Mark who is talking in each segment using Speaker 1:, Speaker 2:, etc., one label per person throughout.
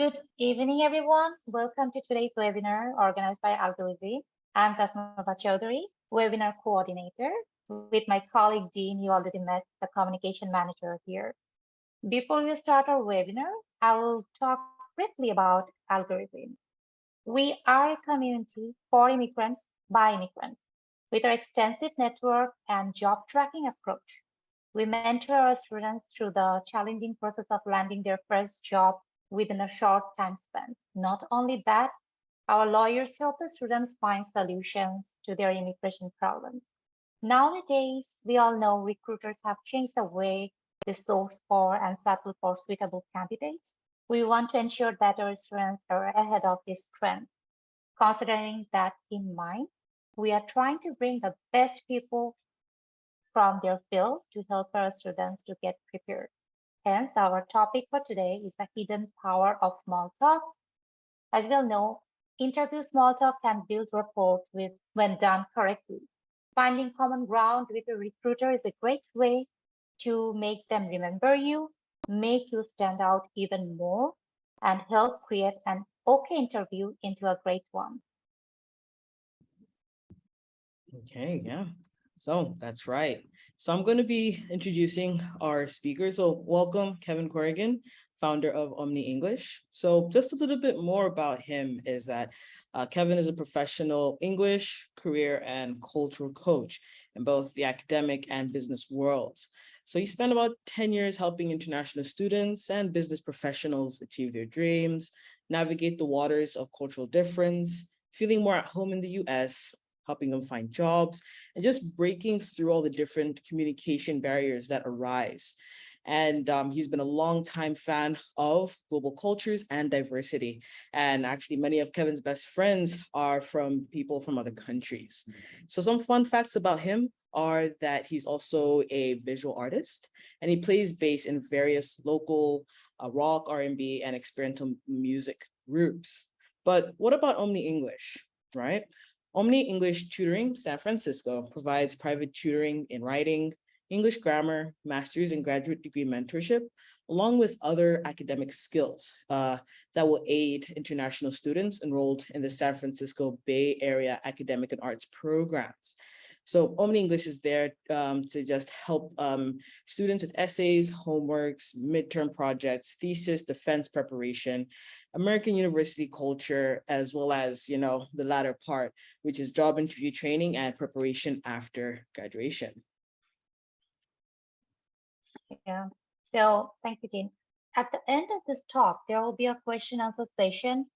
Speaker 1: Good evening, everyone. Welcome to today's webinar organized by Algorithm. I'm Tasnava Chaudhary, webinar coordinator. With my colleague Dean, you already met the communication manager here. Before we start our webinar, I will talk briefly about Algorithm. We are a community for immigrants by immigrants. With our extensive network and job tracking approach, we mentor our students through the challenging process of landing their first job within a short time span. Not only that, our lawyers help the students find solutions to their immigration problems. Nowadays, we all know recruiters have changed the way they source for and settle for suitable candidates. We want to ensure that our students are ahead of this trend. Considering that in mind, we are trying to bring the best people from their field to help our students to get prepared. Hence, our topic for today is the hidden power of small talk. As we all know, interview small talk can build rapport with when done correctly. Finding common ground with a recruiter is a great way to make them remember you, make you stand out even more, and help create an okay interview into a great one.
Speaker 2: Okay, yeah. So that's right. So I'm going to be introducing our speakers. So welcome, Kevin Corrigan, founder of Omni English. So just a little bit more about him is that Kevin is a professional English, career, and cultural coach in both the academic and business worlds. So he spent about 10 years helping international students and business professionals achieve their dreams, navigate the waters of cultural difference, feeling more at home in the US, helping them find jobs, and just breaking through all the different communication barriers that arise. And he's been a longtime fan of global cultures and diversity. And actually, many of Kevin's best friends are from people from other countries. So some fun facts about him are that he's also a visual artist, and he plays bass in various local rock, R&B, and experimental music groups. But what about Omni English, right? Omni English Tutoring San Francisco provides private tutoring in writing, English grammar, master's and graduate degree mentorship, along with other academic skills that will aid international students enrolled in the San Francisco Bay Area academic and arts programs. So Omni English is there to just help students with essays, homeworks, midterm projects, thesis, defense preparation, American university culture, as well as, the latter part, which is job interview training and preparation after graduation.
Speaker 1: Yeah. So thank you, Dean. At the end of this talk, there will be a question answer session.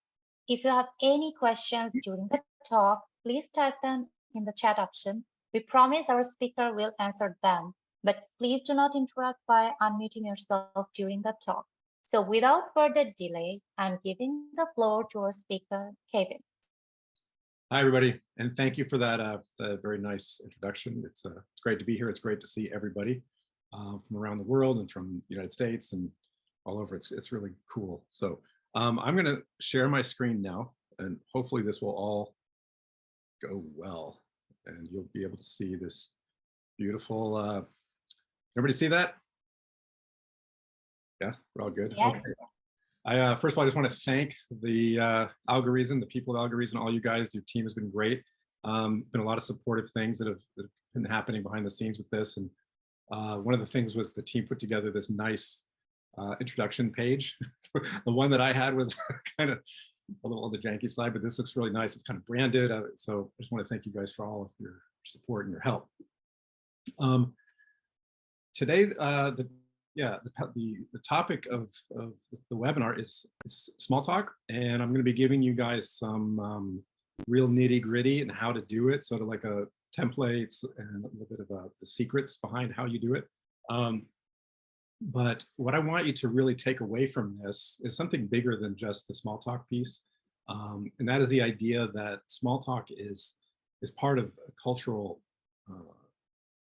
Speaker 1: If you have any questions during the talk, please type them in the chat option. We promise our speaker will answer them, but please do not interrupt by unmuting yourself during the talk. So without further delay, I'm giving the floor to our speaker, Kevin.
Speaker 3: Hi, everybody, and thank you for that very nice introduction. It's great to be here. It's great to see everybody from around the world and from the United States and all over. It's really cool. So I'm going to share my screen now, and hopefully this will all go well, and you'll be able to see this beautiful. Everybody see that? Yeah, we're all good.
Speaker 1: Yes.
Speaker 3: Okay. First of all, I just want to thank the algorithm, the people of algorithm, all you guys. Your team has been great. Been a lot of supportive things that have been happening behind the scenes with this. And one of the things was the team put together this nice introduction page. The one that I had was kind of a little on the janky side, but this looks really nice. It's kind of branded. So I just want to thank you guys for all of your support and your help. Today, the topic of the webinar is small talk, and I'm going to be giving you guys some real nitty gritty and how to do it, sort of like a templates and a little bit of the secrets behind how you do it. But what I want you to really take away from this is something bigger than just the small talk piece, and that is the idea that small talk is part of a cultural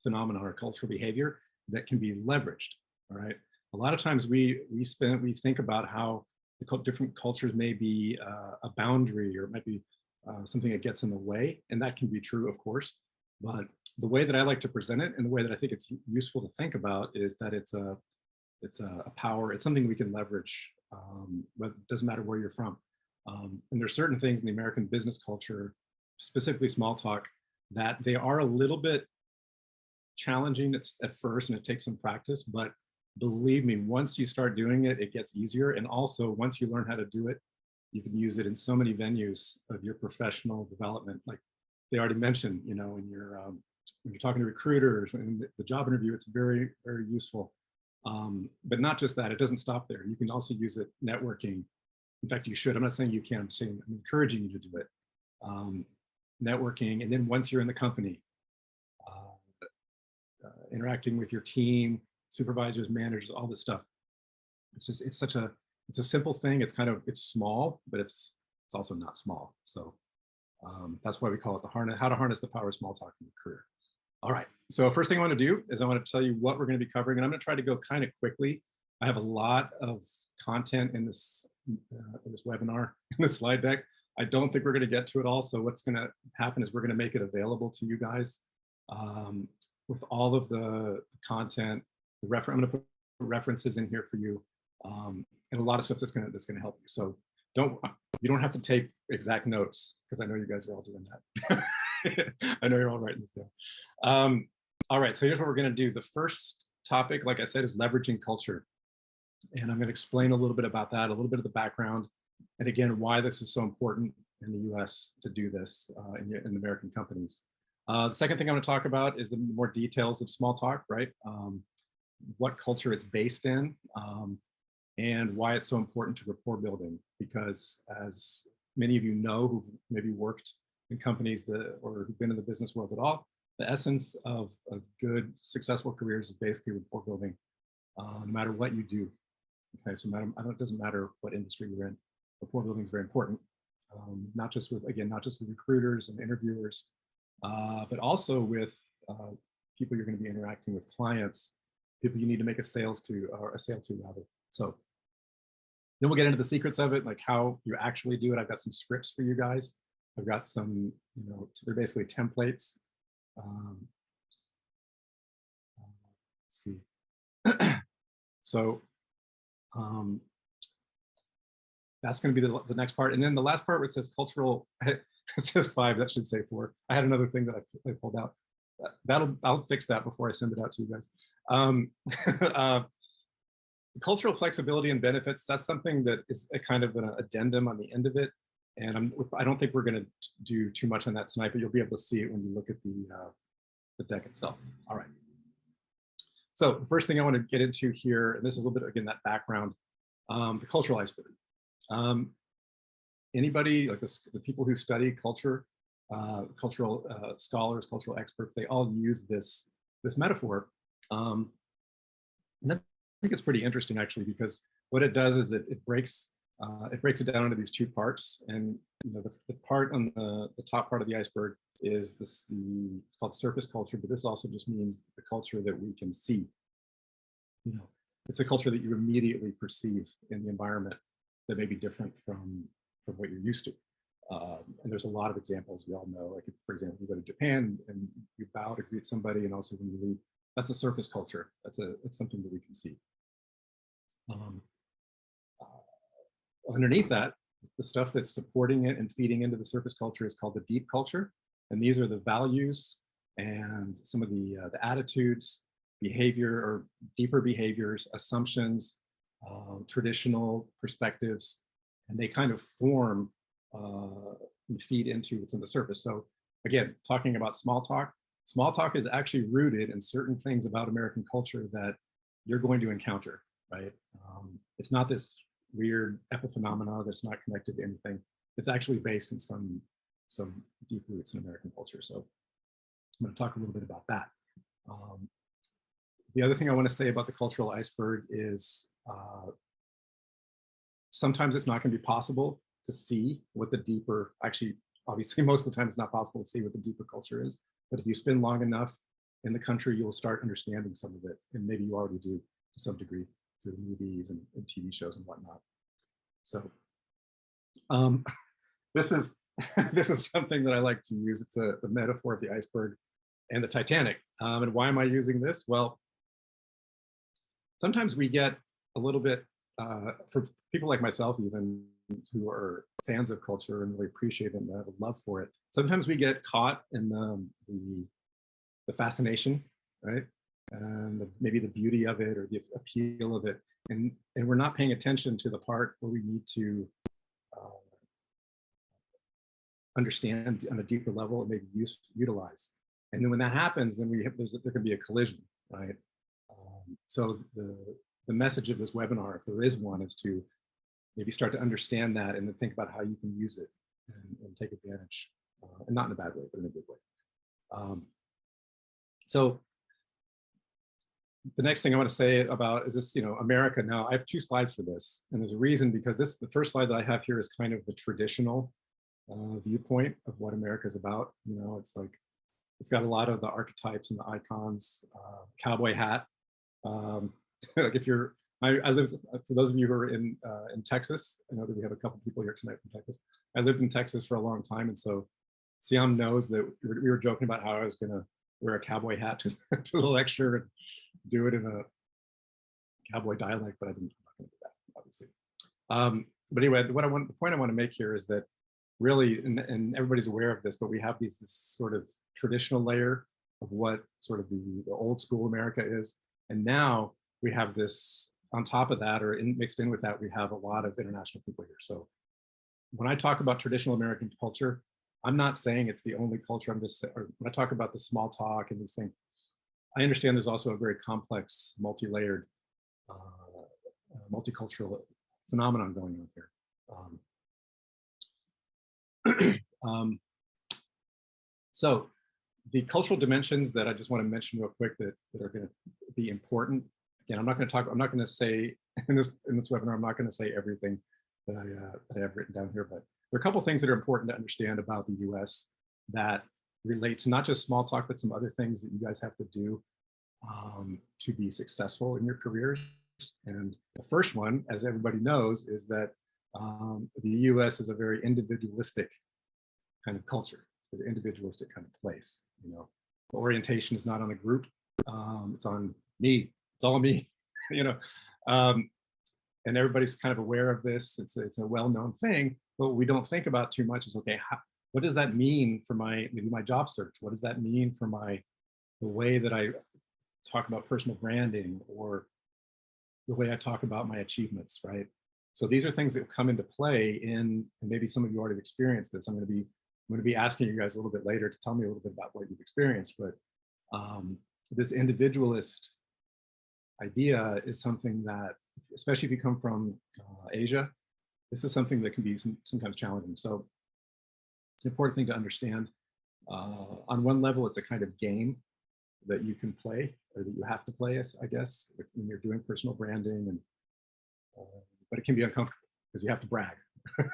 Speaker 3: phenomenon or cultural behavior that can be leveraged. All right. A lot of times we think about how the different cultures may be a boundary, or it might be something that gets in the way, and that can be true, of course. But the way that I like to present it, and the way that I think it's useful to think about, is that it's a power. It's something we can leverage but it doesn't matter where you're from. And there's certain things in the American business culture, specifically small talk, that they are a little bit challenging at first, and it takes some practice, but believe me, once you start doing it, it gets easier. And also, once you learn how to do it, you can use it in so many venues of your professional development. Like they already mentioned, you know, in your when you're talking to recruiters, in the job interview, it's very, very useful. But not just that, it doesn't stop there. You can also use it networking. In fact, you should. I'm not saying you can, I'm saying I'm encouraging you to do it. Networking, and then once you're in the company, interacting with your team, supervisors, managers, all this stuff. It's just, it's a simple thing. It's it's small, but it's also not small. So that's why we call it how to harness the power of small talk in your career. All right, so first thing I want to do is I want to tell you what we're going to be covering, and I'm going to try to go kind of quickly. I have a lot of content in this webinar, in this slide deck. I don't think we're going to get to it all. So what's going to happen is we're going to make it available to you guys with all of the content. I'm going to put references in here for you, and a lot of stuff that's going to help you. So you don't have to take exact notes, because I know you guys are all doing that. I know you're all writing this down. All right, so here's what we're going to do. The first topic, like I said, is leveraging culture. And I'm going to explain a little bit about that, a little bit of the background, and again, why this is so important in the US to do this in American companies. The second thing I'm going to talk about is the more details of small talk, right? What culture it's based in, and why it's so important to rapport building. Because as many of you know who've maybe worked in companies or who've been in the business world at all, the essence of good, successful careers is basically rapport building, no matter what you do. Okay, so it doesn't matter what industry you're in, rapport building is very important. Not just with recruiters and interviewers, but also with people you're going to be interacting with, clients, people you need to make a sale to rather. So then we'll get into the secrets of it, like how you actually do it. I've got some scripts for you guys. I've got some, they're basically templates. Let's see. So that's going to be the next part. And then the last part where it says cultural, it says 5, that should say 4. I had another thing that I pulled out. I'll fix that before I send it out to you guys. Cultural flexibility and benefits, that's something that is a kind of an addendum on the end of it. And I don't think we're going to do too much on that tonight, but you'll be able to see it when you look at the deck itself. All right. So the first thing I want to get into here, and this is a little bit, again, that background, the cultural iceberg. Anybody, like the people who study culture, cultural scholars, cultural experts, they all use this metaphor. And I think it's pretty interesting, actually, because what it does is it breaks it down into these 2 parts. And the part on the top part of the iceberg is it's called surface culture, but this also just means the culture that we can see. It's a culture that you immediately perceive in the environment that may be different from what you're used to. And there's a lot of examples we all know. Like, for example, you go to Japan and you bow to greet somebody, and also when you leave, that's a surface culture. It's something that we can see. Underneath that, the stuff that's supporting it and feeding into the surface culture is called the deep culture. And these are the values and some of the attitudes, behavior, or deeper behaviors, assumptions, traditional perspectives, and they kind of form and feed into what's in the surface. So again, talking about small talk is actually rooted in certain things about American culture that you're going to encounter, right? It's not this weird epiphenomena that's not connected to anything. It's actually based in some deep roots in American culture. So I'm going to talk a little bit about that. The other thing I want to say about the cultural iceberg is sometimes it's not going to be possible to see what the deeper, actually, obviously, most of the time it's not possible to see what the deeper culture is. But if you spend long enough in the country, you'll start understanding some of it. And maybe you already do to some degree through movies and TV shows and whatnot. So this is something that I like to use. It's the metaphor of the iceberg and the Titanic. And why am I using this? Well, sometimes we get a little bit for people like myself, even who are fans of culture and really appreciate it and have a love for it, sometimes we get caught in the fascination, right? And maybe the beauty of it or the appeal of it. And we're not paying attention to the part where we need to understand on a deeper level and maybe utilize. And then when that happens, then there can be a collision, right? So the message of this webinar, if there is one, is to maybe start to understand that and then think about how you can use it and take advantage, and not in a bad way, but in a good way. So the next thing I want to say about is this, America. Now I have 2 slides for this, and there's a reason, because the first slide that I have here is kind of the traditional viewpoint of what America is about. It's like, it's got a lot of the archetypes and the icons, cowboy hat. Like if you're, I lived, for those of you who are in Texas, I know that we have a couple people here tonight from Texas. I lived in Texas for a long time, and so Siam knows that we were joking about how I was going to wear a cowboy hat to the lecture and do it in a cowboy dialect, but I'm not going to do that, obviously. But anyway, the point I want to make here is that really, and everybody's aware of this, but we have this sort of traditional layer of what sort of the old school America is, and now we have this on top of that, or mixed in with that, we have a lot of international people here. So when I talk about traditional American culture, I'm not saying it's the only culture. I'm just saying, or when I talk about the small talk and these things, I understand there's also a very complex, multi-layered, multicultural phenomenon going on here. So the cultural dimensions that I just want to mention real quick that are going to be important. Again, I'm not going to say in this webinar, I'm not going to say everything that I have written down here, but there are a couple of things that are important to understand about the US that relate to not just small talk, but some other things that you guys have to do to be successful in your careers. And the first one, as everybody knows, is that the US is a very individualistic kind of culture, an individualistic kind of place. The orientation is not on a group, it's on me. It's all me, and everybody's kind of aware of this. It's a well-known thing, but what we don't think about too much is, okay, what does that mean for maybe my job search? What does that mean for the way that I talk about personal branding, or the way I talk about my achievements, right? So these are things that come into play and maybe some of you already experienced this. I'm going to be asking you guys a little bit later to tell me a little bit about what you've experienced, but this individualist idea is something that, especially if you come from Asia, this is something that can be sometimes challenging. So it's an important thing to understand. On one level, it's a kind of game that you can play, or that you have to play, I guess, when you're doing personal branding, and but it can be uncomfortable because you have to brag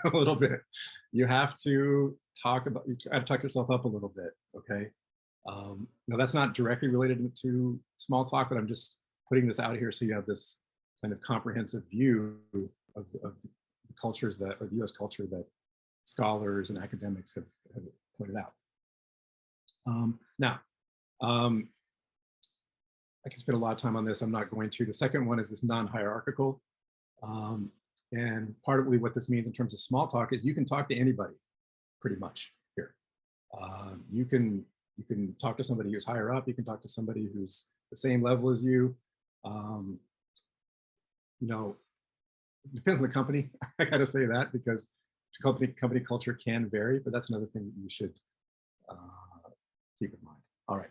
Speaker 3: a little bit. You have to talk yourself up a little bit, okay? Now that's not directly related to small talk, but I'm just putting this out here so you have this kind of comprehensive view of the cultures or the US culture that scholars and academics have pointed out. Now, I can spend a lot of time on this. I'm not going to. The second one is this non-hierarchical. And partly what this means in terms of small talk is you can talk to anybody pretty much here. You can talk to somebody who's higher up. You can talk to somebody who's the same level as you. It depends on the company. I got to say that, because company culture can vary, but that's another thing that you should keep in mind. All right.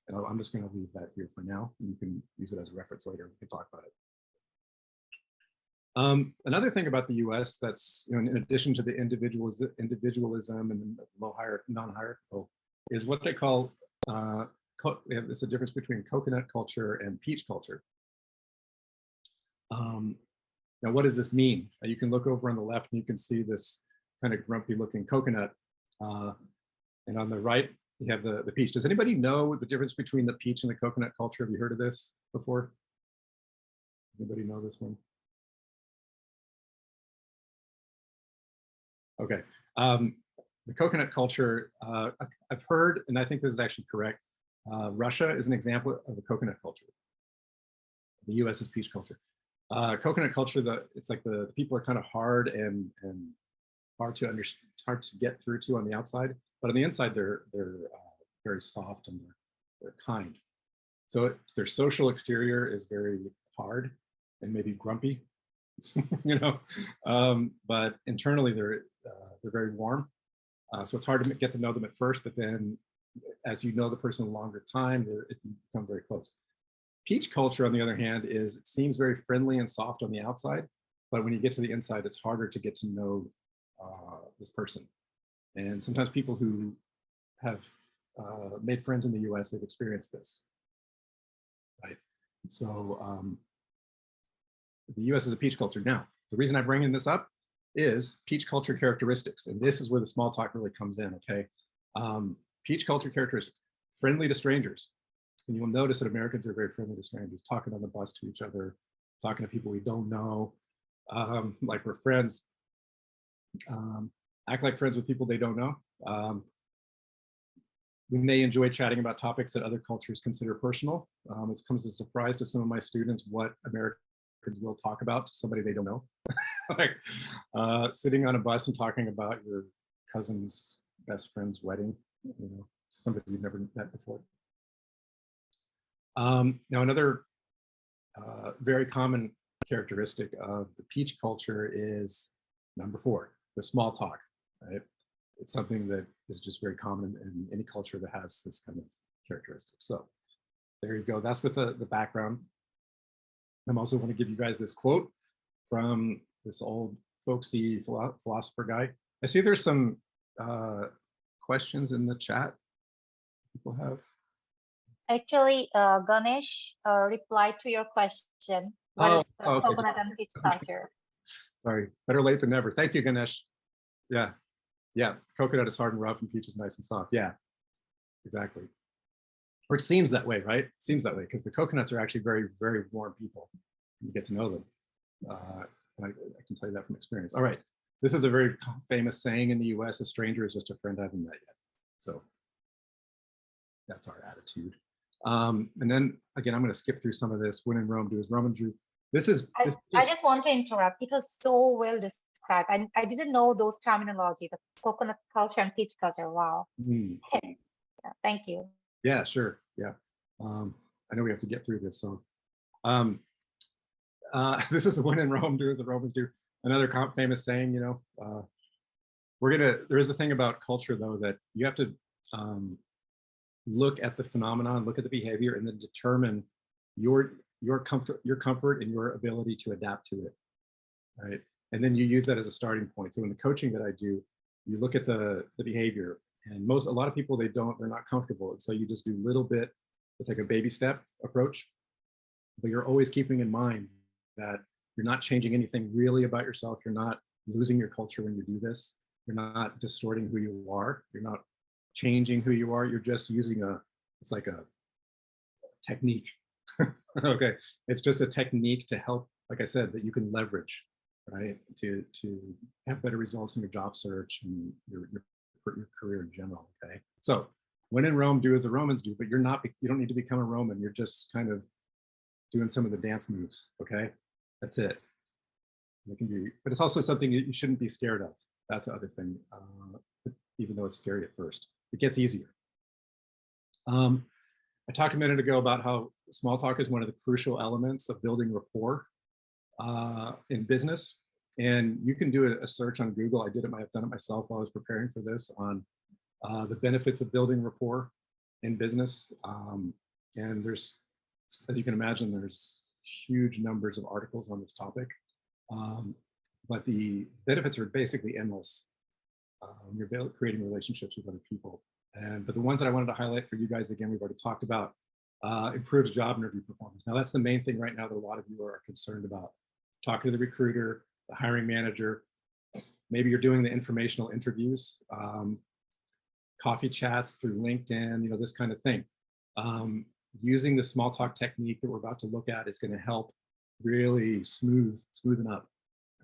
Speaker 3: And I'm just going to leave that here for now. You can use it as a reference later. We can talk about it. Another thing about the U.S. that's, in addition to the individualism and non-hierarchical, is what they call, it's a difference between coconut culture and peach culture. Now, what does this mean? You can look over on the left and you can see this kind of grumpy looking coconut. And on the right, you have the peach. Does anybody know the difference between the peach and the coconut culture? Have you heard of this before? Anybody know this one? Okay. The coconut culture, I've heard, and I think this is actually correct. Russia is an example of a coconut culture. The US is peach culture. Coconut culture, it's like the people are kind of hard and hard to understand, hard to get through to on the outside, but on the inside they're very soft and they're kind. So their social exterior is very hard and maybe grumpy, you know, but internally they're very warm. So it's hard to get to know them at first, but then as you know the person a longer time, it can become very close. Peach culture, on the other hand, it seems very friendly and soft on the outside, but when you get to the inside, it's harder to get to know this person. And sometimes people who have made friends in the US, they've experienced this, right? So the US is a peach culture. Now, the reason I'm bringing this up is peach culture characteristics, and this is where the small talk really comes in, okay? Peach culture characteristics: friendly to strangers. And you'll notice that Americans are very friendly to strangers, talking on the bus to each other, talking to people we don't know, like we're friends, act like friends with people they don't know. We may enjoy chatting about topics that other cultures consider personal. It comes as a surprise to some of my students what Americans will talk about to somebody they don't know. Like sitting on a bus and talking about your cousin's best friend's wedding, you know, to somebody you've never met before. Now, another very common characteristic of the peach culture is number 4, the small talk, right? It's something that is just very common in any culture that has this kind of characteristic. So there you go. That's with the background. I'm also going to give you guys this quote from this old folksy philosopher guy. I see there's some questions in the chat people have.
Speaker 1: Actually, Ganesh replied to your question. What is the
Speaker 3: okay.
Speaker 1: coconut and peach culture?
Speaker 3: Sorry, better late than never. Thank you, Ganesh. Yeah, coconut is hard and rough and peach is nice and soft. Yeah, exactly. Or it seems that way, right? It seems that way because the coconuts are actually very, very warm people. You get to know them. I can tell you that from experience. All right, this is a very famous saying in the US: a stranger is just a friend I haven't met yet. So that's our attitude. And then again, I'm going to skip through some of this. When in Rome, do as Romans do.
Speaker 1: I just want to interrupt. It was so well described. I didn't know those terminology, the coconut culture and peach culture. Wow. Yeah, thank you.
Speaker 3: Yeah, sure. Yeah. I know we have to get through this. So this is when in Rome, do as the Romans do. Another famous saying, you know, there is a thing about culture though, that you have to look at the phenomenon, look at the behavior, and then determine your comfort and your ability to adapt to it, right? And then you use that as a starting point. So in the coaching that I do, you look at the behavior, and a lot of people, they're not comfortable. And so you just do a little bit. It's like a baby step approach, but you're always keeping in mind that you're not changing anything really about yourself. You're not losing your culture when you do this. You're not distorting who you are. You're not changing who you are. You're just using it's like a technique. Okay, it's just a technique to help, like I said, that you can leverage, right, to have better results in your job search and your career in general. Okay, so when in Rome, do as the Romans do, but you don't need to become a Roman. You're just kind of doing some of the dance moves. Okay, that's it. It can be, but it's also something you shouldn't be scared of. That's the other thing, even though it's scary at first. It gets easier. I talked a minute ago about how small talk is one of the crucial elements of building rapport in business. And you can do a search on Google. I've done it myself while I was preparing for this, on the benefits of building rapport in business. And there's, as you can imagine, there's huge numbers of articles on this topic. But the benefits are basically endless. You're creating relationships with other people. But the ones that I wanted to highlight for you guys, again, we've already talked about, improves job interview performance. Now, that's the main thing right now that a lot of you are concerned about. Talking to the recruiter, the hiring manager, maybe you're doing the informational interviews, coffee chats through LinkedIn, you know, this kind of thing. Using the small talk technique that we're about to look at is going to help really smoothen up.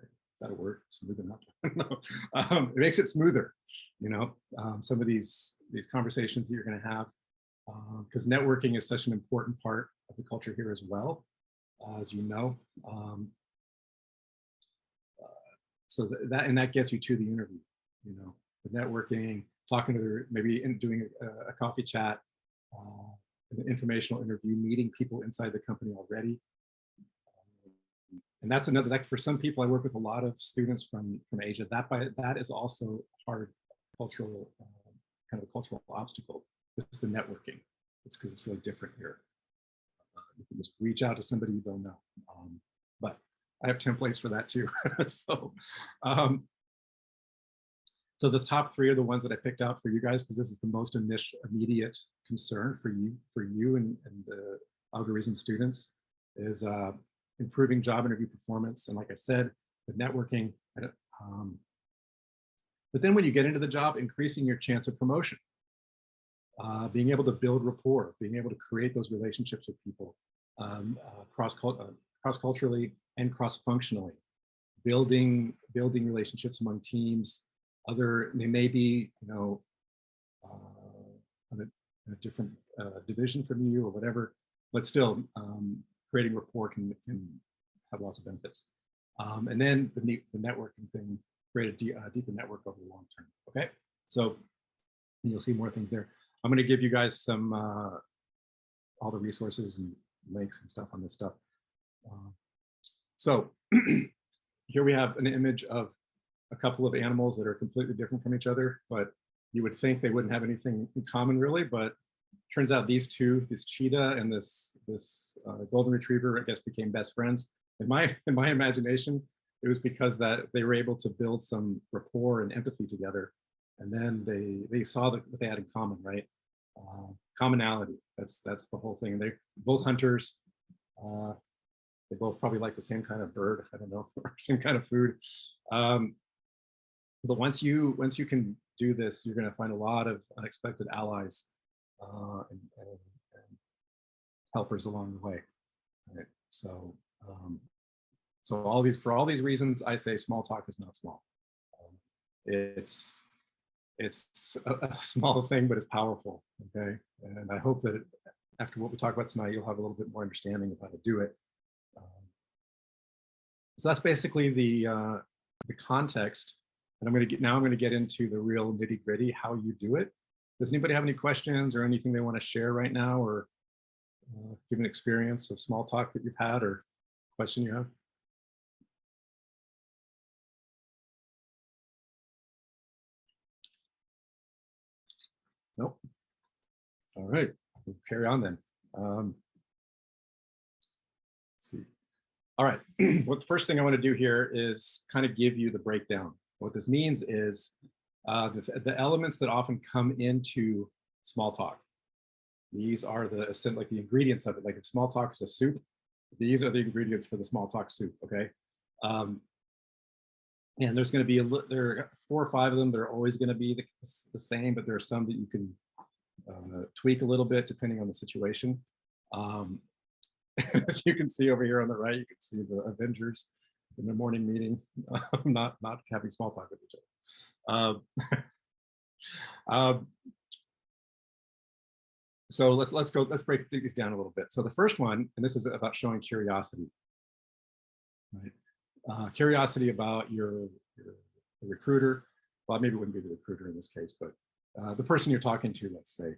Speaker 3: Is that a word? Smoothen up? No. It makes it smoother, you know, some of these conversations that you're going to have, because networking is such an important part of the culture here as well. as you know. So that gets you to the interview, you know, the networking, talking to their, maybe doing a coffee chat, an informational interview, meeting people inside the company already. And that's another, like for some people, I work with a lot of students from Asia. That is also hard cultural, kind of a cultural obstacle. It's the networking. It's because it's really different here. You can just reach out to somebody you don't know. But I have templates for that too. So, so the top three are the ones that I picked out for you guys because this is the most immediate concern for you and the algorithm students is improving job interview performance. And like I said, the networking. But then when you get into the job, increasing your chance of promotion, being able to build rapport, being able to create those relationships with people cross-culturally and cross-functionally, building relationships among teams. They may be, you know, on a different division from you or whatever, but still creating rapport can have lots of benefits. And then the networking thing, create a deeper network over the long term. Okay, so you'll see more things there. I'm going to give you guys some all the resources and links and stuff on this stuff. So here we have an image of a couple of animals that are completely different from each other, but you would think they wouldn't have anything in common really, but turns out these two, this cheetah and this golden retriever, I guess, became best friends. In my imagination, it was because that they were able to build some rapport and empathy together, and then they saw what they had in common, right? Commonality. That's the whole thing. They're both hunters. They both probably like the same kind of bird. I don't know, or same kind of food. But once you can do this, you're going to find a lot of unexpected allies and helpers along the way. Right? So, for all these reasons, I say small talk is not small. It's a small thing, but it's powerful. Okay, and I hope that after what we talk about tonight, you'll have a little bit more understanding of how to do it. So that's basically the context, and I'm going to get into the real nitty gritty, how you do it. Does anybody have any questions or anything they want to share right now, or give an experience of small talk that you've had or question you have? Nope. All right, we'll carry on then. Let's see. All right, well, the first thing I want to do here is kind of give you the breakdown. What this means is the elements that often come into small talk. These are like the ingredients of it. Like if small talk is a soup, these are the ingredients for the small talk soup. Okay, and there's going to be there are 4 or 5 of them. They're always going to be the same, but there are some that you can tweak a little bit depending on the situation. As you can see over here on the right, you can see the Avengers in the morning meeting, not having small talk with each other. So let's break these down a little bit. So the first one, and this is about showing curiosity, right? Curiosity about your recruiter. Well, maybe it wouldn't be the recruiter in this case, but the person you're talking to, let's say.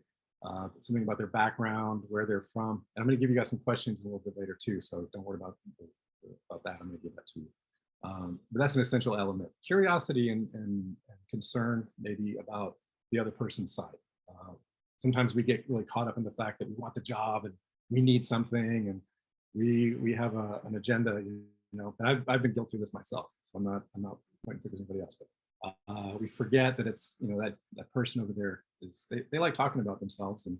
Speaker 3: Something about their background, where they're from. And I'm going to give you guys some questions a little bit later too, so don't worry about that. I'm going to give that to you. But that's an essential element. Curiosity and concern maybe about the other person's side. Sometimes we get really caught up in the fact that we want the job and we need something and we have an agenda, you know. And I've been guilty of this myself, so I'm not pointing fingers at anybody else, but we forget that it's, you know, that person over there is they like talking about themselves, and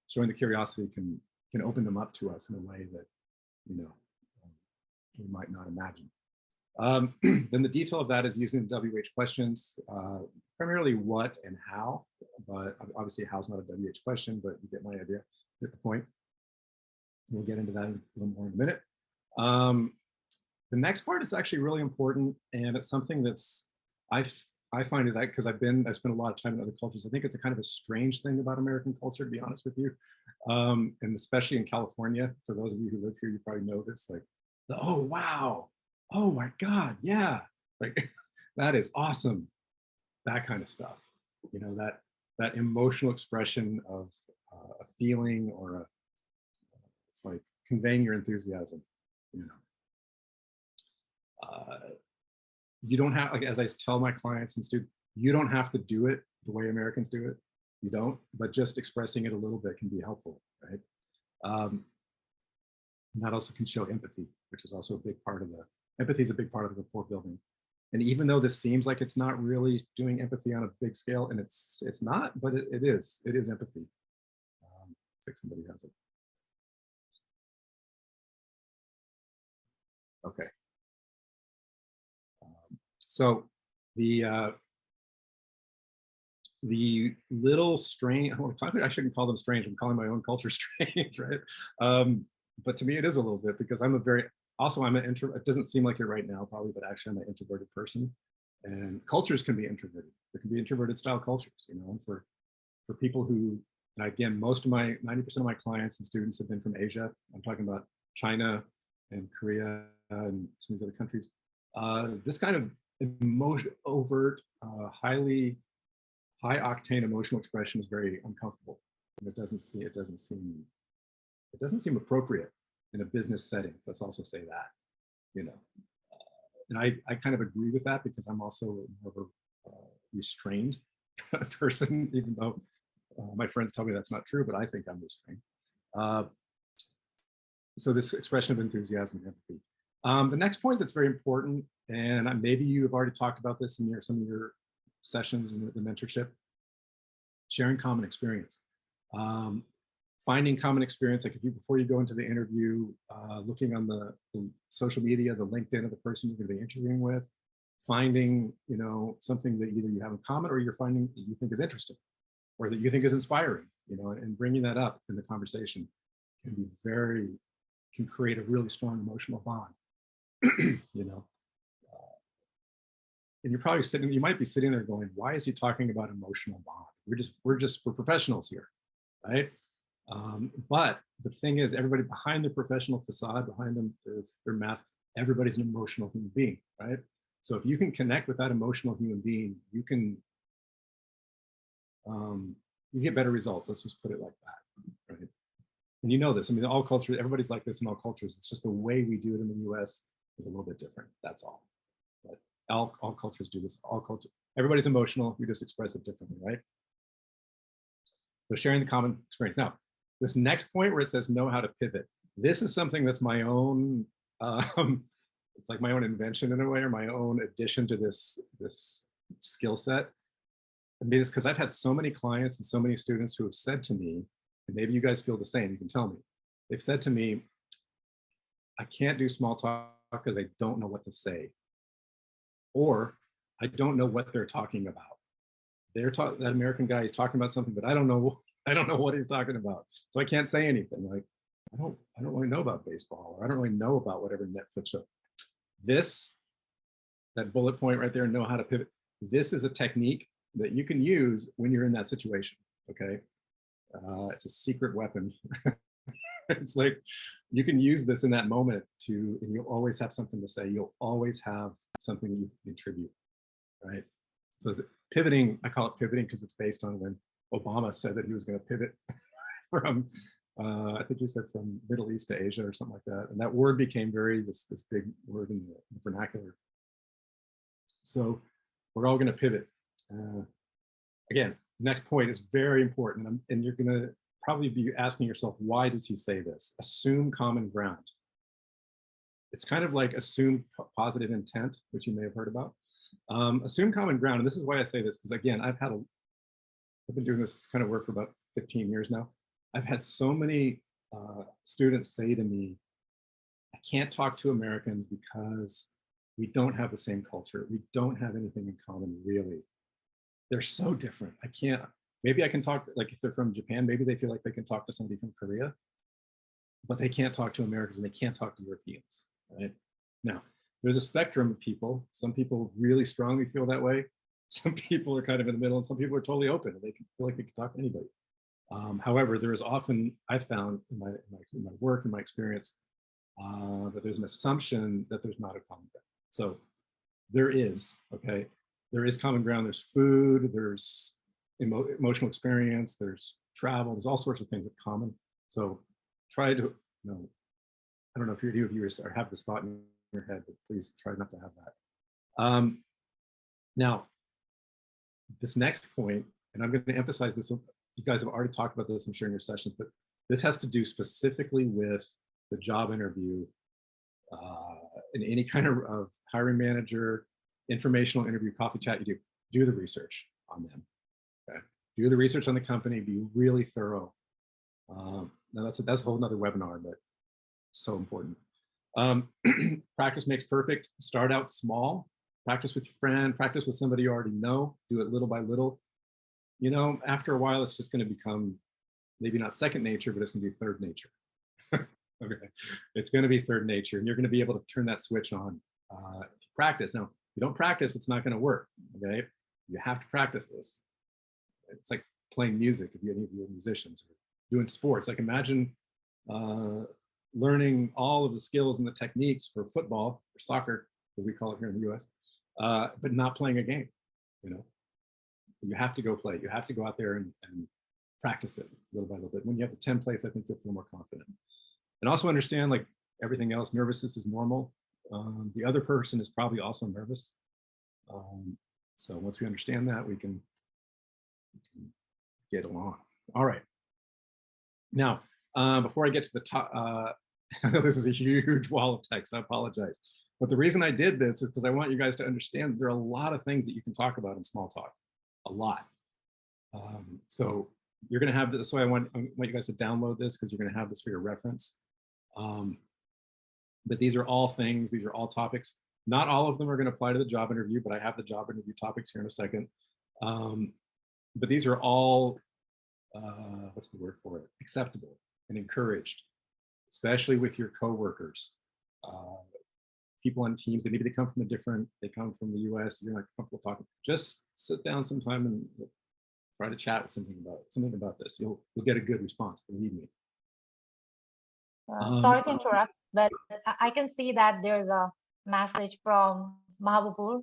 Speaker 3: showing the curiosity can open them up to us in a way that, you know, we might not imagine. Then the detail of that is using WH questions, primarily what and how, but obviously how's not a WH question, but you get my idea, get the point. We'll get into that a little more in a minute. The next part is actually really important, and it's something that's I find is that because I spent a lot of time in other cultures. I think it's a kind of a strange thing about American culture, to be honest with you. And especially in California, for those of you who live here, you probably know this, like, oh, wow, oh my God, yeah, like, that is awesome, that kind of stuff. You know, that emotional expression of a feeling or it's like conveying your enthusiasm, you know. You don't have, like, as I tell my clients and students, you don't have to do it the way Americans do it. You don't, but just expressing it a little bit can be helpful, right? And that also can show empathy, which is also a big part of empathy is a big part of the rapport building. And even though this seems like it's not really doing empathy on a big scale, and it's not, but it is empathy. It's like somebody has it. Okay. So the little strange, I shouldn't call them strange, I'm calling my own culture strange, right? But to me it is a little bit, because I'm an introvert. It doesn't seem like it right now probably, but actually I'm an introverted person, and cultures can be introverted. There can be introverted style cultures, you know, and for people who, and again, 90% of my clients and students have been from Asia. I'm talking about China and Korea and some of these other countries. This kind of overt, high octane emotional expression is very uncomfortable, and it doesn't seem appropriate in a business setting. Let's also say that, you know, and I kind of agree with that, because I'm also more of a restrained person, even though my friends tell me that's not true, but I think I'm restrained. So this expression of enthusiasm and empathy. The next point that's very important, and maybe you have already talked about this in some of your sessions in the mentorship, sharing common experience. Finding common experience, like before you go into the interview, looking on the social media, the LinkedIn of the person you're going to be interviewing with, finding, you know, something that either you have in common or you're finding that you think is interesting or that you think is inspiring, you know, and bringing that up in the conversation can create a really strong emotional bond, you know. And you might be sitting there going, why is he talking about emotional bond? We're professionals here, right? But the thing is, everybody behind their professional facade, behind them, their mask, everybody's an emotional human being, right? So if you can connect with that emotional human being, you get better results. Let's just put it like that, right? And you know this. I mean, all cultures, everybody's like this in all cultures. It's just the way we do it in the U.S. is a little bit different. That's all. But all cultures do this. All cultures, everybody's emotional. We just express it differently, right? So sharing the common experience. Now, this next point where it says know how to pivot. This is something that's my own. It's like my own invention in a way, or my own addition to this skill set. I mean, it's because I've had so many clients and so many students who have said to me, and maybe you guys feel the same, you can tell me. They've said to me, I can't do small talk because I don't know what to say. Or I don't know what they're talking about. That American guy is talking about something, but I don't know what he's talking about. So I can't say anything. Like, I don't really know about baseball, or I don't really know about whatever Netflix show. That bullet point right there, know how to pivot. This is a technique that you can use when you're in that situation, okay? It's a secret weapon. It's like, you can use this in that moment and you'll always have something to say. You'll always have something you can contribute, right? So pivoting, I call it pivoting because it's based on when Obama said that he was going to pivot from, I think he said from Middle East to Asia or something like that. And that word became this big word in the vernacular. So we're all going to pivot. Again, next point is very important, and you're going to probably be asking yourself, why does he say this? Assume common ground. It's kind of like assume positive intent, which you may have heard about. Assume common ground, and this is why I say this, because again, I've been doing this kind of work for about 15 years now. I've had so many students say to me, I can't talk to Americans because we don't have the same culture. We don't have anything in common, really. They're so different. Maybe I can talk, like if they're from Japan, maybe they feel like they can talk to somebody from Korea, but they can't talk to Americans and they can't talk to Europeans, right? Now, there's a spectrum of people. Some people really strongly feel that way. Some people are kind of in the middle, and some people are totally open and they can feel like they can talk to anybody. However, there is often, I found in my work, in my experience, that there's an assumption that there's not a common ground. So there is, okay? There is common ground. There's food, there's emotional experience, there's travel, there's all sorts of things that are common. So try to, I don't know if you or have this thought in your head, but please try not to have that. Now, this next point, and I'm going to emphasize this, you guys have already talked about this, I'm sure, in your sessions, but this has to do specifically with the job interview in any kind of hiring manager, informational interview, coffee chat you do the research on them. Okay? Do the research on the company, be really thorough. Now that's a whole nother webinar, but so important. Practice makes perfect. Start out small. Practice with your friend, practice with somebody you already know, do it little by little. After a while, it's just going to become maybe not second nature, but it's going to be third nature. Okay, it's going to be third nature, and you're going to be able to turn that switch on. Practice. Now, if you don't practice, it's not going to work. Okay, you have to practice this. It's like playing music. If you any of you are musicians, or doing sports, like imagine learning all of the skills and the techniques for football or soccer, as we call it here in the U.S., but not playing a game. You have to go play. You have to go out there and practice it little by little bit. When you have the templates, I think you'll feel more confident. And also understand, like everything else, nervousness is normal. The other person is probably also nervous. So once we understand that, we can get along. All right. Now, before I get to the top, I know this is a huge wall of text. I apologize. But the reason I did this is because I want you guys to understand there are a lot of things that you can talk about in small talk. A lot. So you're going to have this. So I want you guys to download this because you're going to have this for your reference. But these are all things. These are all topics. Not all of them are going to apply to the job interview, but I have the job interview topics here in a second. But these are all, what's the word for it? Acceptable and encouraged, especially with your coworkers. People on teams that maybe they come from they come from the US, you're not comfortable talking. Just sit down sometime and try to chat with something about this. You'll get a good response, believe me.
Speaker 1: Sorry to interrupt, but I can see that there's a message from Mahabubur.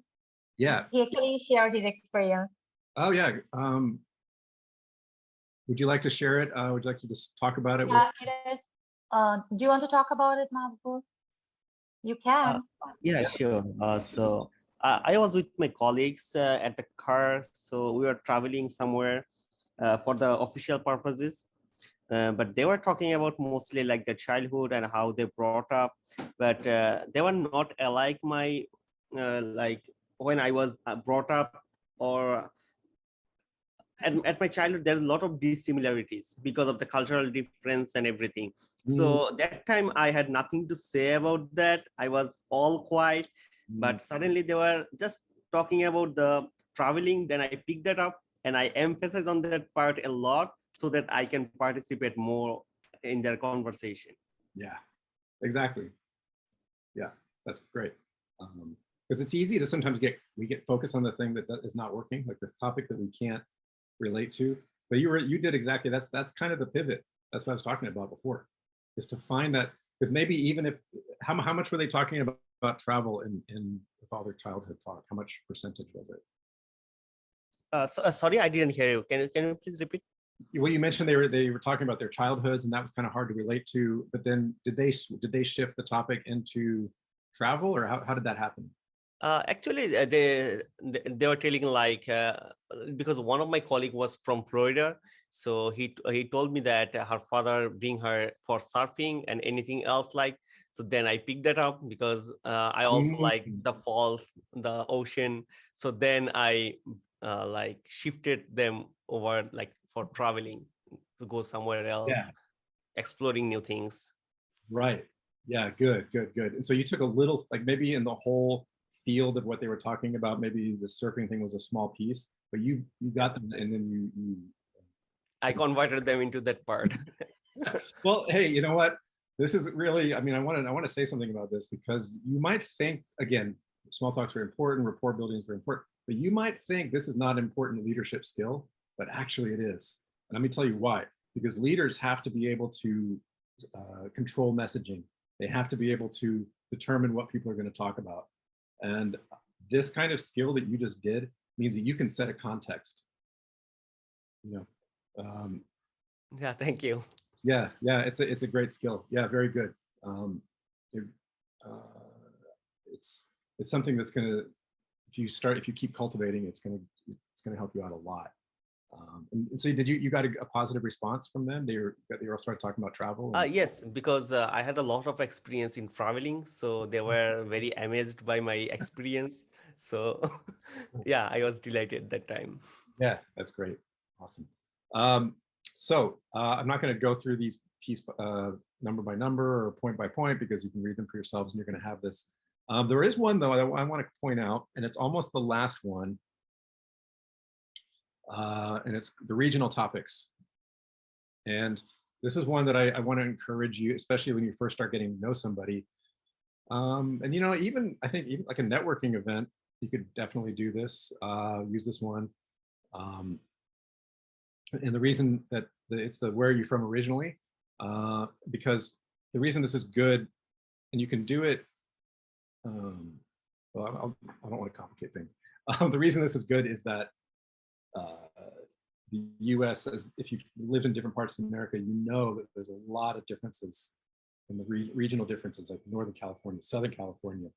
Speaker 3: Yeah.
Speaker 1: He actually shared his experience.
Speaker 3: Oh yeah. Would you like to share it? Would you like to just talk about it?
Speaker 1: Yeah, it is. Do you want to talk about it, Mahabubur? You can.
Speaker 4: Yeah, sure. So I was with my colleagues at the car. So we were traveling somewhere for the official purposes. But they were talking about mostly like the childhood and how they brought up. But they were not alike my, like when I was brought up, or at my childhood, there's a lot of dissimilarities because of the cultural difference and everything. So that time I had nothing to say about that. I was all quiet, but suddenly they were just talking about the traveling. Then I picked that up and I emphasize on that part a lot so that I can participate more in their conversation.
Speaker 3: Yeah, exactly. Yeah, that's great. Because it's easy to sometimes get focused on the thing that is not working, like the topic that we can't relate to. But you did exactly, that's kind of the pivot. That's what I was talking about before, is to find that, because maybe even if, how much were they talking about travel in with all their childhood talk? How much percentage was it?
Speaker 4: Sorry, I didn't hear you. Can you please repeat?
Speaker 3: Well, you mentioned they were talking about their childhoods, and that was kind of hard to relate to. But then did they shift the topic into travel, or how did that happen?
Speaker 4: Actually, they were telling like because one of my colleague was from Florida, so he told me that her father bring her for surfing and anything else like. So then I picked that up because I also like the falls, the ocean. So then I like shifted them over like for traveling to go somewhere else, exploring new things. Right.
Speaker 3: Yeah. Good. And so you took a little, like maybe in the whole field of what they were talking about, maybe the surfing thing was a small piece, but you got them, and then you
Speaker 4: I converted them into that part.
Speaker 3: Well, hey, you know what? This is really, I mean, I want to say something about this, because you might think, again, small talks are important, rapport building is very important, but you might think this is not an important leadership skill, but actually it is. And let me tell you why. because leaders have to be able to control messaging. They have to be able to determine what people are going to talk about. And this kind of skill that you just did means that you can set a context. You know,
Speaker 4: Yeah, thank you.
Speaker 3: yeah, it's a great skill. Yeah, very good. It, uh, it's something that's gonna, if you keep cultivating, it's gonna help you out a lot. And so you got a positive response from them? They all started talking about travel.
Speaker 4: Yes, because I had a lot of experience in traveling, so they were very amazed by my experience. So yeah, I was delighted that time.
Speaker 3: Yeah, that's great. Awesome. I'm not going to go through these piece number by number or point by point, because you can read them for yourselves and you're going to have this. There is one, though, I want to point out, and it's almost the last one. And it's the regional topics. And this is one that I want to encourage you, especially when you first start getting to know somebody. And even I think even like a networking event, you could definitely do this, use this one. And the reason that it's the where are you from originally, because the reason this is good, and you can do it, well, I don't want to complicate things. The reason this is good is that the US, if you've lived in different parts of America, you know that there's a lot of differences in the regional differences, like Northern California, Southern California,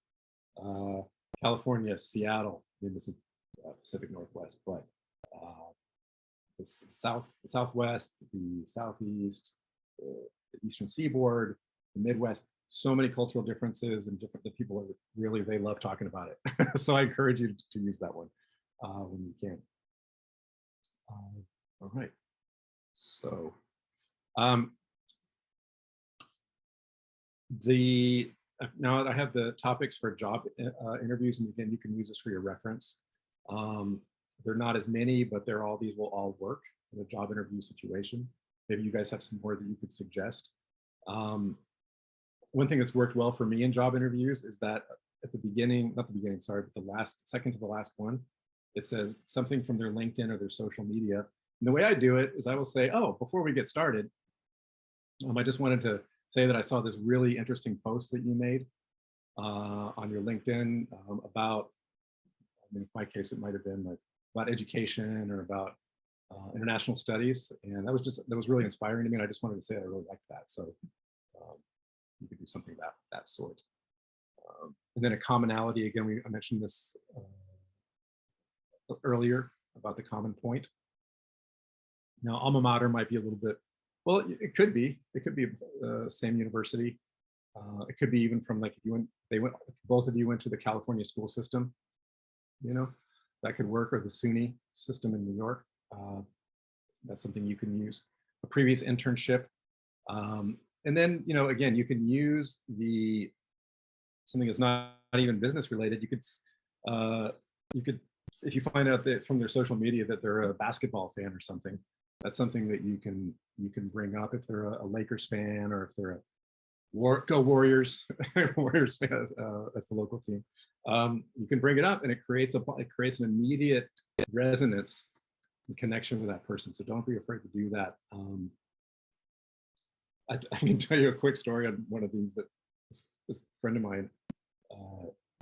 Speaker 3: California, Seattle. I mean, this is Pacific Northwest, but the Southwest, the Southeast, the Eastern Seaboard, the Midwest, so many cultural differences and different that people are really, they love talking about it. So I encourage you to use that one when you can. All right. So now I have the topics for job interviews, and again, you can use this for your reference. They're not as many, but these will all work in a job interview situation. Maybe you guys have some more that you could suggest. One thing that's worked well for me in job interviews is that at the beginning, not the beginning, sorry, but the second to the last one, it says something from their LinkedIn or their social media. And the way I do it is I will say, oh, before we get started, I just wanted to say that I saw this really interesting post that you made on your LinkedIn about, in my case, it might have been like about education or about international studies. And that was really inspiring to me. And I just wanted to say I really liked that. So you could do something that sort. And then a commonality, again, I mentioned this earlier about the common point. Now, alma mater might be a little bit, well, it could be same university. It could be even from like if both of you went to the California school system, that could work, or the SUNY system in New York. That's something you can use. A previous internship. And then, again, you can use something that's not even business related. You could, if you find out that from their social media that they're a basketball fan or something, that's something that you can bring up. If they're a Lakers fan, or if they're go Warriors, Warriors fan, that's the local team. You can bring it up, and it creates an immediate resonance and connection with that person. So don't be afraid to do that. I can tell you a quick story on one of these that this friend of mine,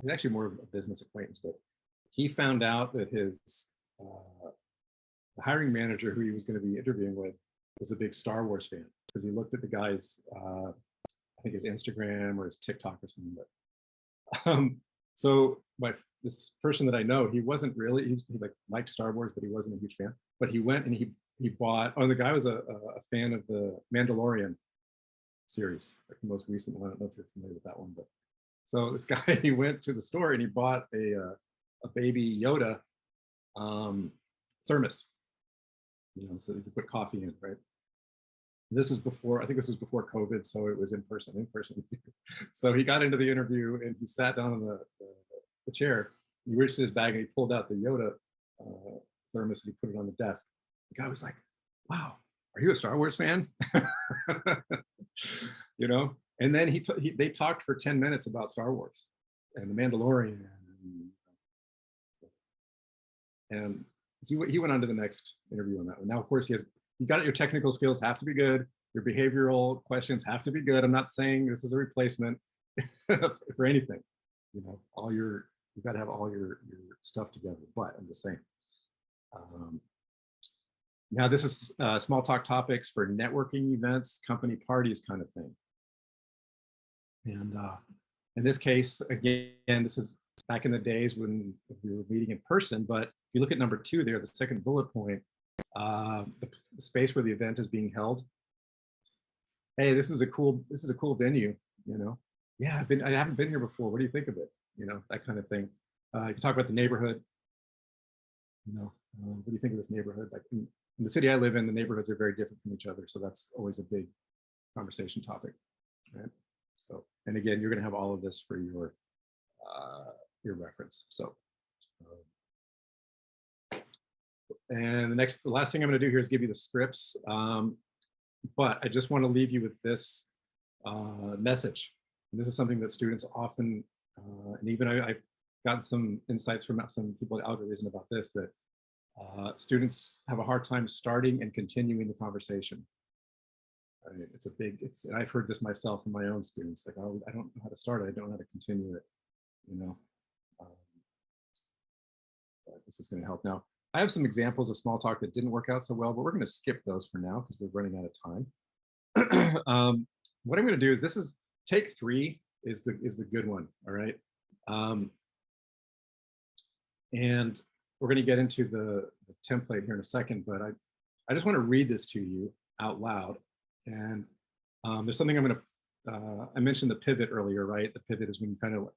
Speaker 3: he's actually more of a business acquaintance, but he found out that the hiring manager who he was going to be interviewing with was a big Star Wars fan, because he looked at the guy's, I think his Instagram or his TikTok or something. But so this person that I know, he wasn't really, he liked Star Wars, but he wasn't a huge fan. But he went and he bought, the guy was a fan of the Mandalorian series, like the most recent one. I don't know if you're familiar with that one, but so this guy, he went to the store and he bought a baby Yoda thermos, so you could put coffee in, right? This was before, I think this was before COVID, so it was in person. So he got into the interview and he sat down on the chair. He reached in his bag and he pulled out the Yoda thermos and he put it on the desk. The guy was like, "Wow, are you a Star Wars fan?" And then they talked for 10 minutes about Star Wars and the Mandalorian, and he went on to the next interview on that one. Now, of course, he has You got your technical skills have to be good. Your behavioral questions have to be good. I'm not saying this is a replacement for anything. You know, you've got to have all your stuff together. But I'm just saying. Now this is small talk topics for networking events, company parties, kind of thing. And in this case, again, this is back in the days when we were meeting in person. But if you look at number 2 there, the second bullet point, the space where the event is being held. Hey, this is a cool venue. You know, yeah, I haven't been here before. What do you think of it? You know, that kind of thing. You can talk about the neighborhood. You know, what do you think of this neighborhood? Like in the city I live in, the neighborhoods are very different from each other, so that's always a big conversation topic, right? So, and again, you're going to have all of this for your reference. So, and the last thing I'm going to do here is give you the scripts, but I just want to leave you with this message. And this is something that students often, and even I've gotten some insights from some people at Algorithm about this, that students have a hard time starting and continuing the conversation. Right? And I've heard this myself from my own students, like, oh, I don't know how to start it, I don't know how to continue it, you know. But this is going to help. Now, I have some examples of small talk that didn't work out so well, but we're going to skip those for now because we're running out of time. What I'm going to do is take 3 is the good one, all right? And we're going to get into the template here in a second, but I just want to read this to you out loud. And there's something I'm going to, I mentioned the pivot earlier, right? The pivot is when you kind of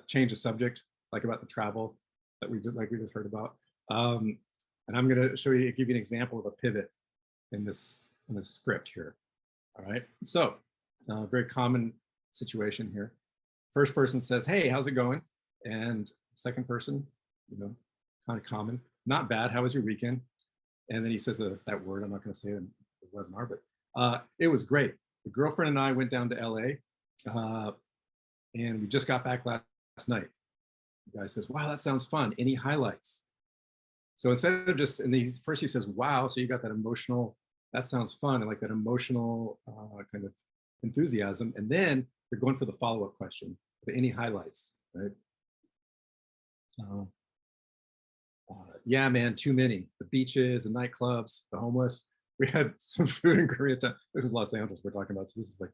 Speaker 3: change a subject, like about the travel that we just heard about. And I'm going to give you an example of a pivot in this script here. All right. So very common situation here. First person says, "Hey, how's it going?" And second person, you know, kind of common, "Not bad. How was your weekend?" And then he says that word. I'm not going to say it in the webinar, but it was great. The girlfriend and I went down to LA, and we just got back last night. The guy says, "Wow, that sounds fun. Any highlights?" So instead of just, first he says, "Wow," so you got that emotional, that sounds fun, and like that emotional kind of enthusiasm. And then you're going for the follow-up question, any highlights, right? Yeah, man, too many. The beaches, the nightclubs, the homeless. We had some food in Koreatown. This is Los Angeles we're talking about, so this is like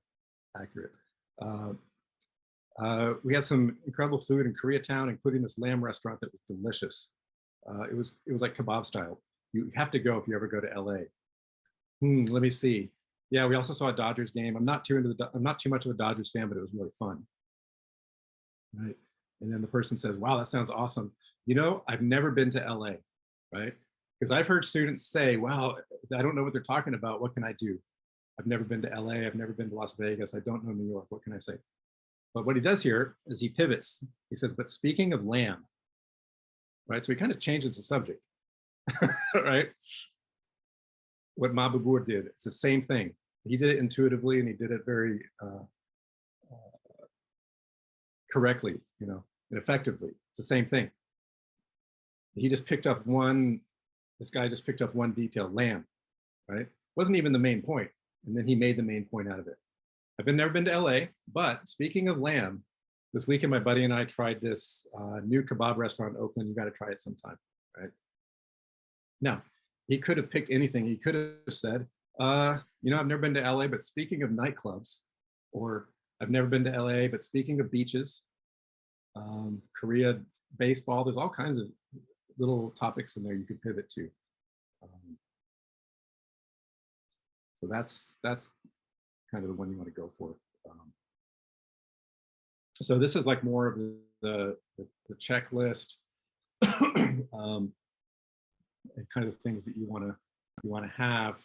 Speaker 3: accurate. We had some incredible food in Koreatown, including this lamb restaurant that was delicious. It was like kebab style. You have to go if you ever go to LA. Let me see. Yeah, we also saw a Dodgers game. I'm not too much of a Dodgers fan, but it was really fun. Right. And then the person says, "Wow, that sounds awesome. You know, I've never been to LA," right? Because I've heard students say, "Wow, I don't know what they're talking about. What can I do? I've never been to LA. I've never been to Las Vegas. I don't know New York. What can I say?" But what he does here is he pivots. He says, "But speaking of lamb," right? So he kind of changes the subject, right? What Mabubur did, it's the same thing. He did it intuitively and he did it very correctly, you know, and effectively. It's the same thing. He just picked up this guy just picked up one detail, lamb, right? Wasn't even the main point. And then he made the main point out of it. I've never been to LA, but speaking of lamb, this weekend my buddy and I tried this new kebab restaurant in Oakland. You got to try it sometime, right? Now, he could have picked anything. He could have said, you know, I've never been to LA, but speaking of nightclubs, or I've never been to LA, but speaking of beaches, Korea, baseball, there's all kinds of little topics in there you could pivot to. So that's kind of the one you want to go for. So this is like more of the checklist, and kind of things that you want to have.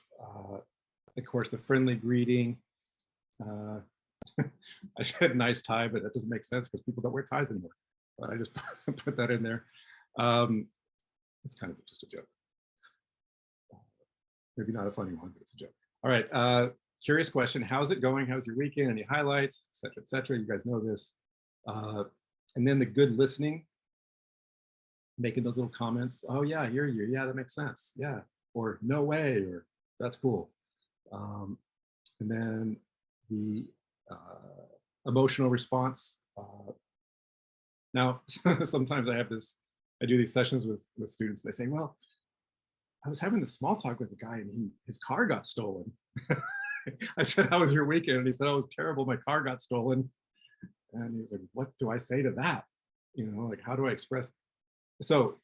Speaker 3: Of course, the friendly greeting. I said nice tie, but that doesn't make sense because people don't wear ties anymore. But I just put that in there. It's kind of just a joke. Maybe not a funny one, but it's a joke. All right. Curious question. How's it going? How's your weekend? Any highlights, et cetera, et cetera. You guys know this. And then the good listening, making those little comments. Oh yeah, I hear you. Yeah, that makes sense. Yeah. Or no way. Or That's cool. And then the emotional response. Now, sometimes I do these sessions with students. They say, well, I was having this small talk with a guy and his car got stolen. I said, how was your weekend? And he said, oh, it was terrible. My car got stolen. And he was like, what do I say to that? You know, like, how do I express? So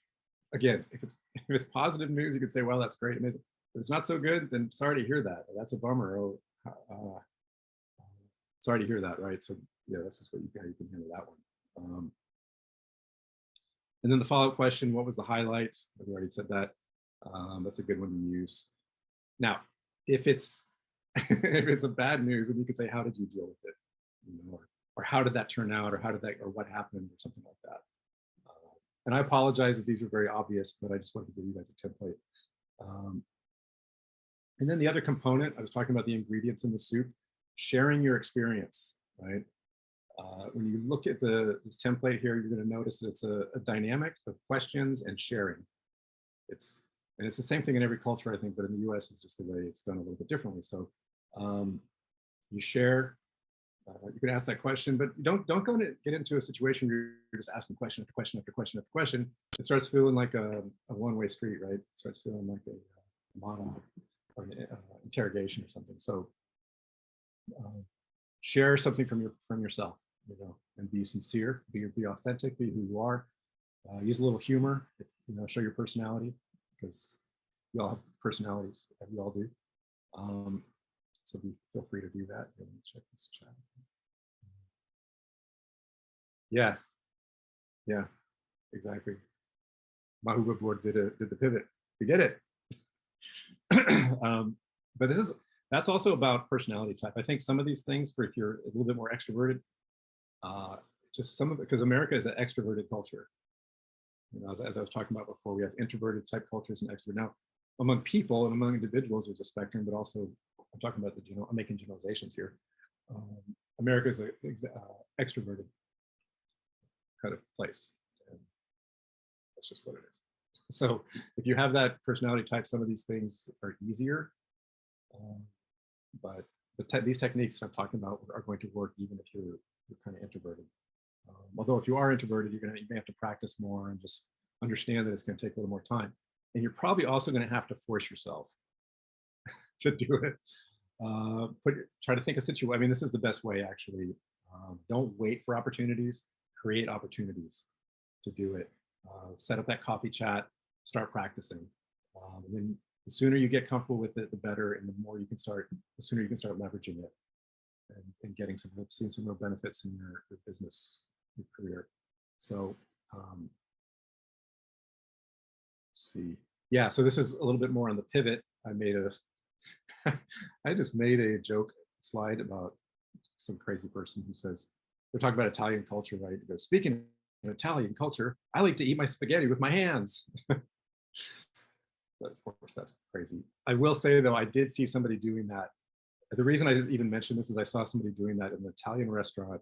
Speaker 3: again, if it's positive news, you could say, well, that's great. And if it's not so good, then sorry to hear that. That's a bummer. Oh, sorry to hear that, right? So yeah, this is how you can handle that one. And then the follow-up question, what was the highlight? We already said that. That's a good one to use. Now, if it's if it's a bad news, then you could say, how did you deal with it? You know, or how did that turn out, or or what happened, or something like that. And I apologize if these are very obvious, but I just wanted to give you guys a template. And then the other component, I was talking about the ingredients in the soup, sharing your experience, right? When you look at this template here, you're going to notice that it's a dynamic of questions and sharing. It's the same thing in every culture, I think, but in the US, it's just the way it's done a little bit differently. So you share, you can ask that question, but don't go to get into a situation where you're just asking question after question after question after question. It starts feeling like a one-way street, right? It starts feeling like a monologue or an interrogation or something. So share something from yourself, you know, and be sincere, be authentic, be who you are. Use a little humor, you know, show your personality, because we all have personalities, and we all do. So feel free to do that. Let me check this chat. Yeah, exactly. Mahuba board did the pivot. We get it. But that's also about personality type. I think some of these things, for if you're a little bit more extroverted, just some of it, because America is an extroverted culture. You know, as I was talking about before, we have introverted type cultures and extrovert. Now, among people and among individuals, there's a spectrum, but also I'm talking about I'm making generalizations here. America is an extroverted kind of place. And that's just what it is. So if you have that personality type, some of these things are easier. But these techniques I'm talking about are going to work even if you're kind of introverted. Although if you are introverted, you may have to practice more and just understand that it's going to take a little more time. And you're probably also going to have to force yourself to do it. Try to think of situation. I mean, this is the best way, actually. Don't wait for opportunities. Create opportunities to do it. Set up that coffee chat. Start practicing. And then the sooner you get comfortable with it, the better, and the sooner you can start leveraging it and seeing some real benefits in your business, your career. So let's see. Yeah, so this is a little bit more on the pivot. I just made a joke slide about some crazy person who says, they're talking about Italian culture, right? He goes, speaking of Italian culture, I like to eat my spaghetti with my hands. But of course, that's crazy. I will say, though, I did see somebody doing that. The reason I didn't even mention this is I saw somebody doing that in an Italian restaurant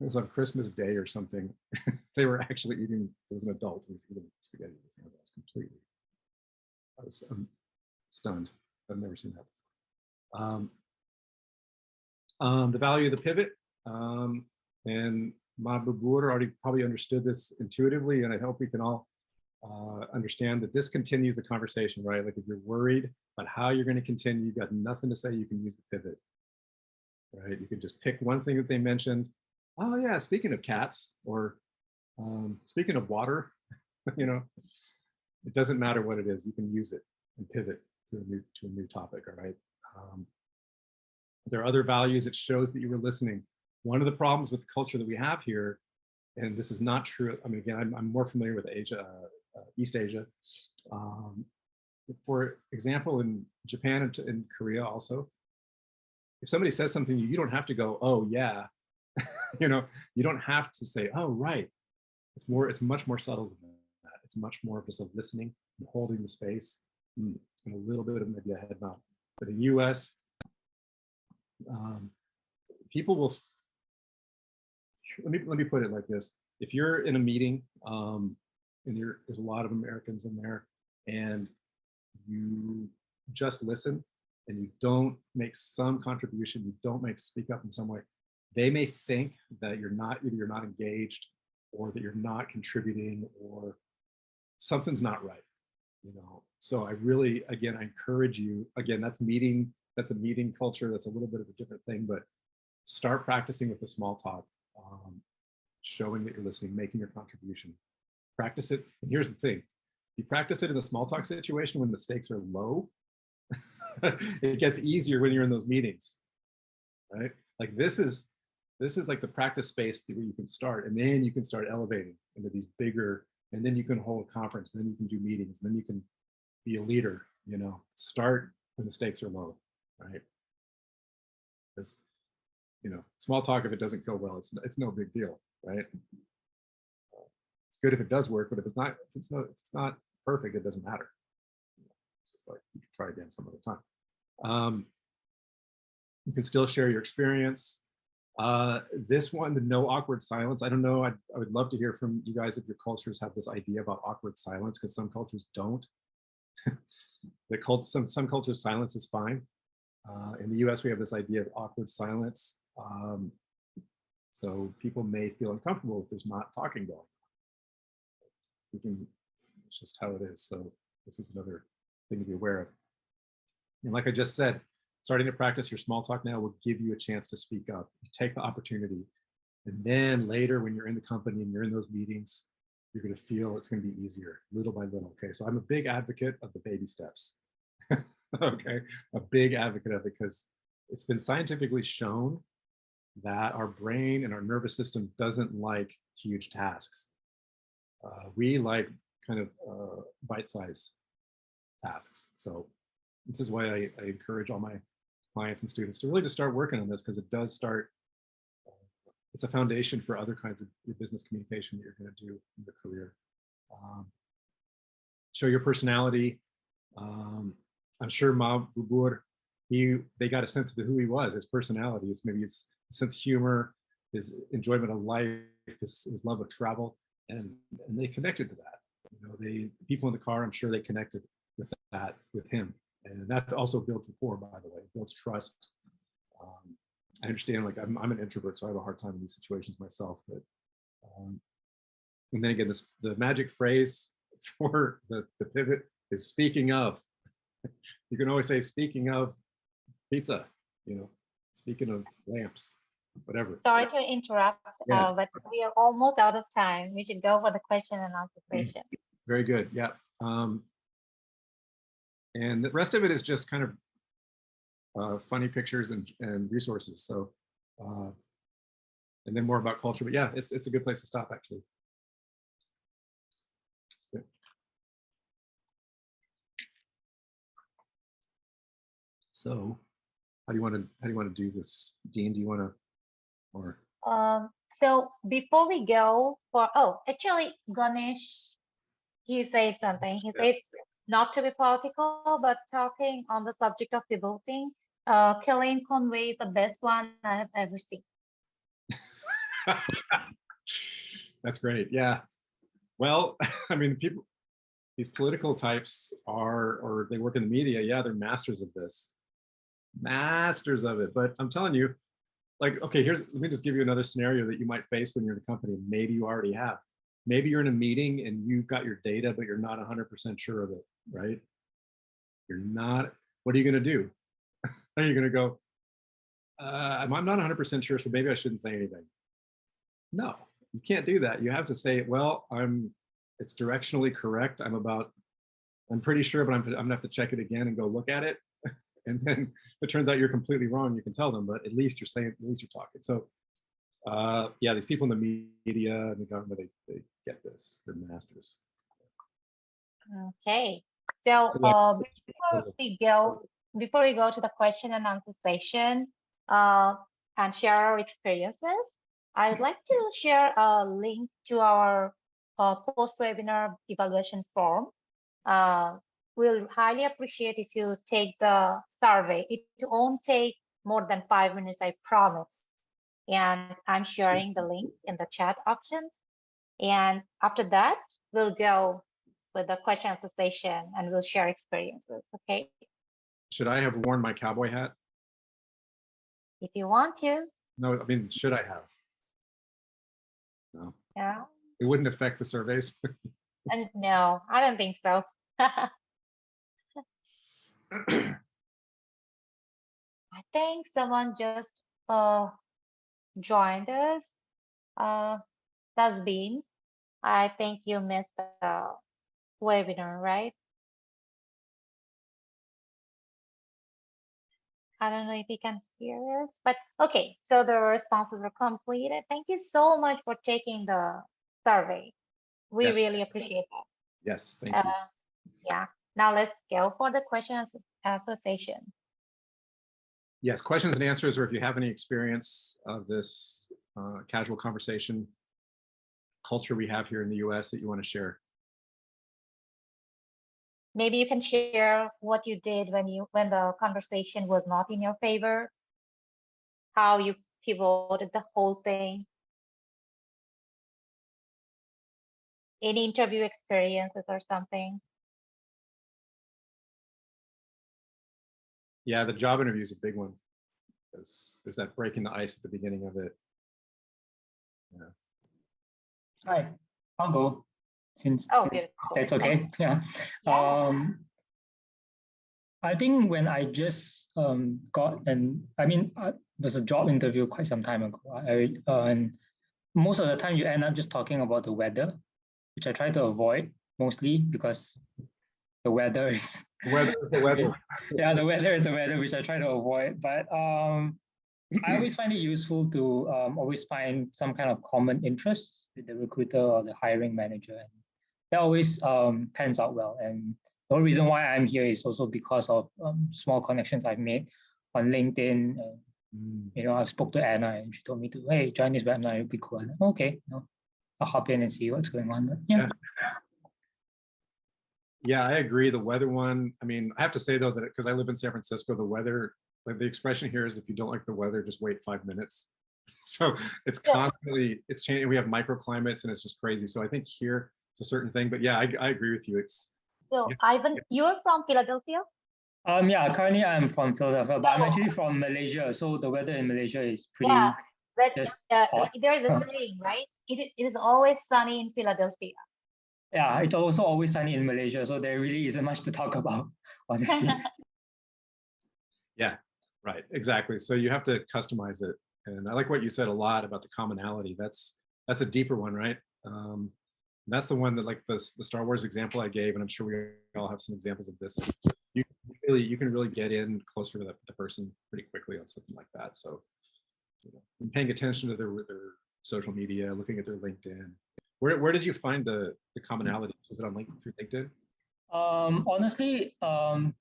Speaker 3: it was on Christmas Day or something. They were actually eating, it was an adult who was eating spaghetti with his hands. I was stunned. I've never seen that. The value of the pivot, and Mabubur already probably understood this intuitively, and I hope we can all understand that this continues the conversation, right? Like if you're worried about how you're going to continue, you've got nothing to say, you can use the pivot, right? You can just pick one thing that they mentioned. Oh yeah, speaking of cats, or speaking of water, you know, it doesn't matter what it is, you can use it and pivot to a new topic, all right? There are other values. It shows that you were listening. One of the problems with the culture that we have here, and this is not true, I mean, again, I'm more familiar with Asia, East Asia. For example, in Japan and in Korea also, if somebody says something, you don't have to go, oh yeah, you know, you don't have to say, oh right. It's much more subtle than that. It's much more of just a listening and holding the space and a little bit of maybe a head nod. But in the US, people will, let me put it like this. If you're in a meeting and there's a lot of Americans in there, and you just listen and you don't make some contribution, you don't speak up in some way, they may think that you're not, either you're not engaged or that you're not contributing or something's not right, you know. So I really, again, I encourage you, again, that's a meeting culture, that's a little bit of a different thing, but start practicing with the small talk, showing that you're listening, making your contribution. Practice it. And here's the thing, you practice it in the small talk situation when the stakes are low, it gets easier when you're in those meetings, right? Like this is like the practice space where you can start, and then you can start elevating into these bigger, and then you can hold a conference, then you can do meetings, then you can be a leader, you know. Start when the stakes are low, right? Because, you know, small talk, if it doesn't go well, it's no big deal, right? It's good if it does work, but if it's not perfect, it doesn't matter. It's just like, you can try again some other time. You can still share your experience. This one, the no awkward silence. I don't know. I would love to hear from you guys if your cultures have this idea about awkward silence, because some cultures don't. Some cultures, silence is fine. In the US, we have this idea of awkward silence. So people may feel uncomfortable if there's not talking going on. It's just how it is. So this is another thing to be aware of. And like I just said, starting to practice your small talk now will give you a chance to speak up. You take the opportunity. And then later, when you're in the company and you're in those meetings, you're going to feel it's going to be easier little by little. Okay. So I'm a big advocate of the baby steps. Okay. A big advocate of it, because it's been scientifically shown that our brain and our nervous system doesn't like huge tasks. We like kind of bite-sized tasks. So this is why I encourage all my clients and students to really just start working on this, because it does start, it's a foundation for other kinds of business communication that you're going to do in your career. Show your personality. I'm sure Ma Bubur, they got a sense of who he was, his personality, maybe his sense of humor, his enjoyment of life, his love of travel, and they connected to that. You know, the people in the car, I'm sure they connected with that, with him. And that also builds rapport, by the way, it builds trust. I understand, like I'm an introvert, so I have a hard time in these situations myself. But and then again, the magic phrase for the pivot is speaking of. You can always say, speaking of pizza, you know, speaking of lamps, whatever.
Speaker 1: Sorry to interrupt,
Speaker 3: Yeah.
Speaker 1: but we are almost out of time. We should go for the question and answer session.
Speaker 3: Very good. Yeah. And the rest of it is just kind of funny pictures and resources. So, and then more about culture. But yeah, it's a good place to stop, actually. Good. So, how do you want to do this, Dean? Do you want to, or?
Speaker 1: So before we go for, actually, Ganesh, he said something. He said not to be political, but talking on the subject of pivoting. Killing Conway is the best one I have ever seen.
Speaker 3: That's great. Yeah. Well, I mean, these political types or they work in the media. Yeah, they're masters of this. Masters of it. But I'm telling you, like, okay, let me just give you another scenario that you might face when you're in a company. Maybe you already have. Maybe you're in a meeting and you've got your data, but you're not 100% sure of it, right? You're not, what are you going to do? Are you going to go, I'm not 100% sure, so maybe I shouldn't say anything? No, you can't do that. You have to say, well, it's directionally correct. I'm pretty sure, but I'm gonna have to check it again and go look at it. And then if it turns out you're completely wrong, you can tell them, but at least you're talking. So yeah, these people in the media and the government, they get this, they're masters.
Speaker 1: Okay, so before we go to the question and answer session and share our experiences, I would like to share a link to our post-webinar evaluation form. We'll highly appreciate if you take the survey. It won't take more than 5 minutes, I promise. And I'm sharing the link in the chat options. And after that, we'll go with the question answer session, and we'll share experiences. Okay,
Speaker 3: Should I have worn my cowboy hat?
Speaker 1: if you want to.
Speaker 3: No, I mean, should I have? No,
Speaker 1: Yeah.
Speaker 3: it wouldn't affect the surveys.
Speaker 1: And no, I don't think so. I think someone just joined us. That's been. I think you missed the webinar, right? I don't know if you can hear us, but okay. So the responses are completed. Thank you so much for taking the survey. We
Speaker 3: Yes.
Speaker 1: really appreciate that.
Speaker 3: Yes, thank you.
Speaker 1: Yeah. Now let's go for the question answer session.
Speaker 3: Yes, questions and answers, or if you have any experience of this casual conversation culture we have here in the US that you want to share.
Speaker 1: Maybe you can share what you did when the conversation was not in your favor, how you pivoted the whole thing, any interview experiences or something.
Speaker 3: Yeah, the job interview is a big one because there's that breaking the ice at the beginning of it. Yeah.
Speaker 5: Hi, I'll go since
Speaker 1: Oh, beautiful.
Speaker 5: that's okay. Yeah.
Speaker 1: Yeah.
Speaker 5: I think when I just got there's a job interview quite some time ago. And most of the time you end up just talking about the weather, which I try to avoid mostly because the weather is
Speaker 3: Weather is the weather.
Speaker 5: yeah, the weather is the weather, which I try to avoid. But I always find it useful to always find some kind of common interest with the recruiter or the hiring manager. And that always pans out well. And the whole reason why I'm here is also because of small connections I've made on LinkedIn. And, I spoke to Anna and she told me to, hey, join this webinar, it'll be cool. And okay, I'll hop in and see what's going on. But yeah.
Speaker 3: Yeah, I agree. The weather one, I mean, I have to say though that because I live in San Francisco, the weather, like the expression here is if you don't like the weather, just wait 5 minutes. So it's constantly, it's changing. We have microclimates and it's just crazy. So I think here it's a certain thing, but yeah, I agree with you. It's
Speaker 1: So Ivan, you're from Philadelphia?
Speaker 5: Yeah, currently I'm from Philadelphia, but I'm actually from Malaysia. So the weather in Malaysia is pretty
Speaker 1: but
Speaker 5: just hot.
Speaker 1: there's a saying, right? It is always sunny in Philadelphia.
Speaker 5: Yeah, it's also always sunny in Malaysia, so there really isn't much to talk about, honestly.
Speaker 3: Yeah, right, exactly. So you have to customize it. And I like what you said a lot about the commonality. That's a deeper one, right? That's the one that, like the Star Wars example I gave, and I'm sure we all have some examples of this. You can really get in closer to the person pretty quickly on something like that. So, paying attention to their social media, looking at their LinkedIn. Where did you find the commonality? Was it on through LinkedIn?
Speaker 5: Honestly,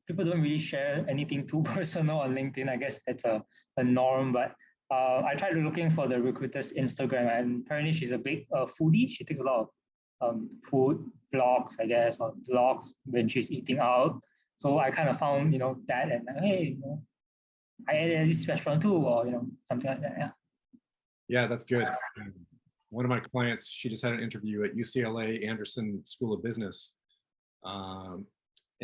Speaker 5: people don't really share anything too personal on LinkedIn. I guess that's a norm, but I tried looking for the recruiter's Instagram, and apparently she's a big foodie. She takes a lot of food blogs, I guess, or vlogs when she's eating out. So I kind of found, that, and hey, I ate at this restaurant too, or something like that. Yeah.
Speaker 3: Yeah, that's good. One of my clients, she just had an interview at UCLA Anderson School of Business. And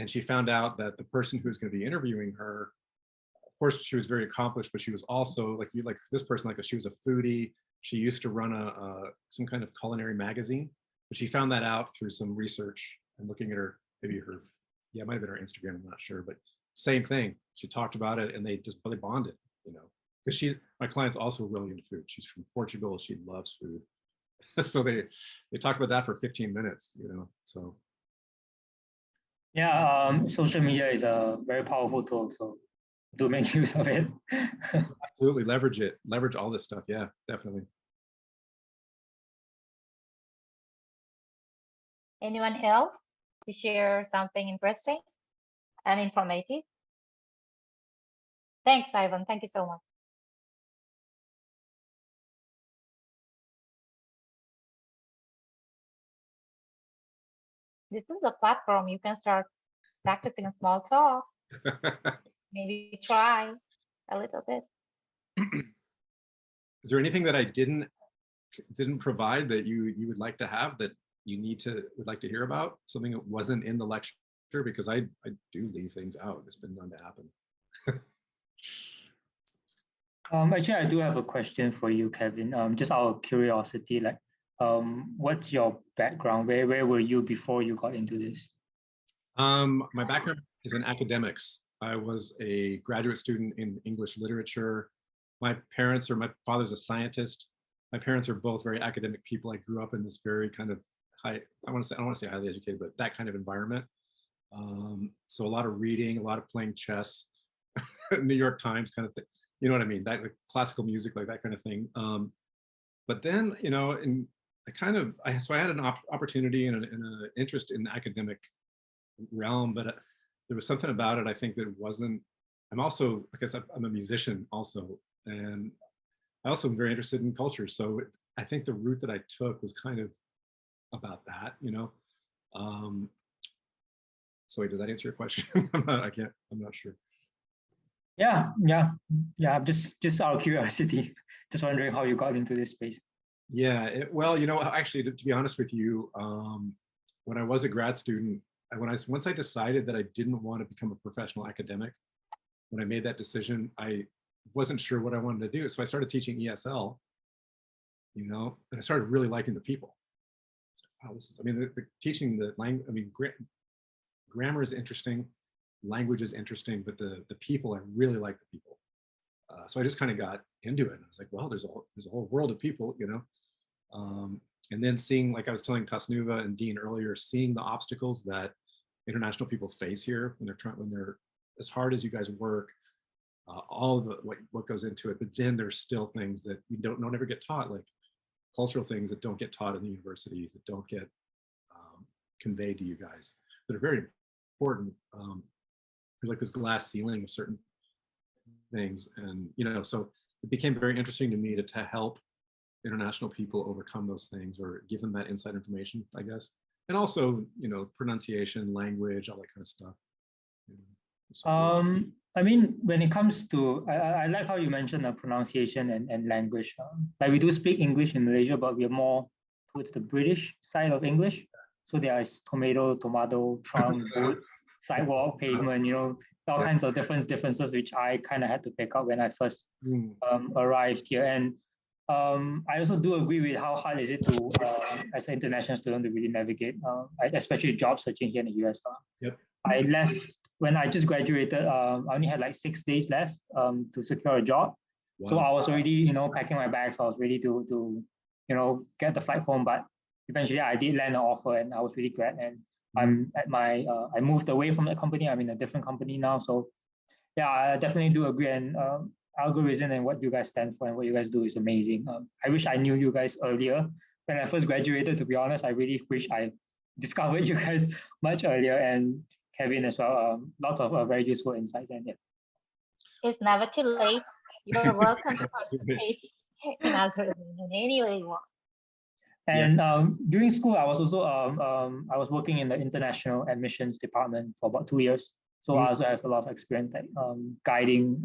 Speaker 3: she found out that the person who was going to be interviewing her, of course, she was very accomplished, but she was also like this person, she was a foodie. She used to run some kind of culinary magazine, but she found that out through some research and looking at it might have been her Instagram, I'm not sure, but same thing. She talked about it and they bonded, because my client's also really into food. She's from Portugal. She loves food. So they talked about that for 15 minutes, so.
Speaker 5: Yeah, social media is a very powerful tool, so do make use of it.
Speaker 3: Absolutely, leverage all this stuff. Yeah, definitely.
Speaker 1: Anyone else to share something interesting and informative? Thanks, Ivan. Thank you so much. This is a platform you can start practicing a small talk. Maybe try a little bit.
Speaker 3: Is there anything that I didn't provide that you would like to have that you would like to hear about, something that wasn't in the lecture, because I do leave things out. It's been known to happen.
Speaker 5: Actually, I do have a question for you, Kevin. Just out of curiosity, like, what's your background? Where were you before you got into this?
Speaker 3: My background is in academics. I was a graduate student in English literature. My father's a scientist. My parents are both very academic people. I grew up in this very kind of I don't want to say highly educated, but that kind of environment. So a lot of reading, a lot of playing chess, New York Times kind of thing. You know what I mean? That like, classical music, like that kind of thing. But then, you know, so I had an opportunity and an interest in the academic realm, but there was something about it, I think, that wasn't. I'm also, like I said, I'm a musician also, and I also am very interested in culture. So I think the route that I took was kind of about that, you know. So wait, does that answer your question? I'm not sure.
Speaker 5: Yeah. Just out of curiosity, just wondering how you got into this space.
Speaker 3: Yeah, well, you know, actually, to be honest with you, when I was a grad student, once I decided that I didn't want to become a professional academic, when I made that decision, I wasn't sure what I wanted to do. So I started teaching ESL, you know, and I started really liking the people. Wow, the teaching the language, I mean, grammar is interesting, language is interesting, but the people, I really like the people. So I just kind of got into it. I was like, well, there's a whole world of people, you know. And then seeing, like I was telling Tasnuva and Dean earlier, seeing the obstacles that international people face here when they're as hard as you guys work, all of what goes into it. But then there's still things that you don't ever get taught, like cultural things that don't get taught in the universities, that don't get conveyed to you guys, that are very important. There's like this glass ceiling of certain things, and you know, so it became very interesting to me to help international people overcome those things, or give them that inside information, I guess. And also, you know, pronunciation, language, all that kind of stuff. You know,
Speaker 5: I mean, when it comes to, I like how you mentioned pronunciation and language. Like we do speak English in Malaysia, but we're more towards the British side of English. So there is tomato, trunk, boat, sidewalk, pavement, you know, all kinds of differences, which I kind of had to pick up when I first arrived here. And I also do agree with how hard is it to, as an international student, to really navigate, especially job searching here in the US.
Speaker 3: Yep.
Speaker 5: I left when I just graduated. I only had like 6 days left to secure a job. Wow. So I was already, you know, packing my bags. I was ready to, you know, get the flight home. But eventually I did land an offer, and I was really glad. And I'm at I moved away from that company. I'm in a different company now. So yeah, I definitely do agree. And algorithm and what you guys stand for and what you guys do is amazing. I wish I knew you guys earlier. When I first graduated, to be honest, I really wish I discovered you guys much earlier, and Kevin as well. Lots of very useful insights. And yeah.
Speaker 1: It's never too late. You're welcome to participate in algorithm in any way you want.
Speaker 5: And during school, I was also I was working in the international admissions department for about 2 years. So I also have a lot of experience, like guiding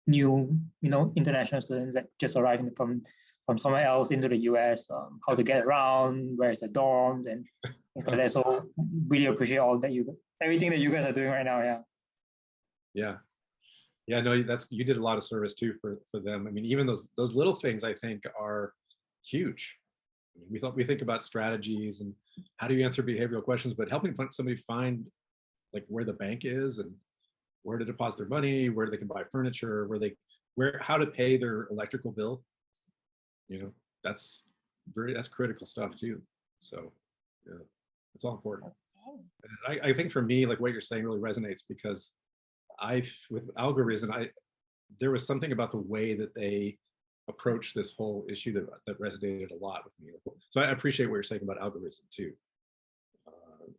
Speaker 5: new, you know, international students that just arriving from somewhere else into the US, how to get around, where's the dorms, and things like that. So really appreciate everything that you guys are doing right now.
Speaker 3: Yeah, no, you did a lot of service too for them. I mean, even those little things, I think, are huge. I mean, we think about strategies and how do you answer behavioral questions, but helping somebody find like where the bank is and where to deposit their money, where they can buy furniture, how to pay their electrical bill, you know, that's critical stuff too. So yeah, it's all important. Okay. I think for me, like what you're saying really resonates, because with algorithm, there was something about the way that they approach this whole issue that resonated a lot with me. So I appreciate what you're saying about algorithm too.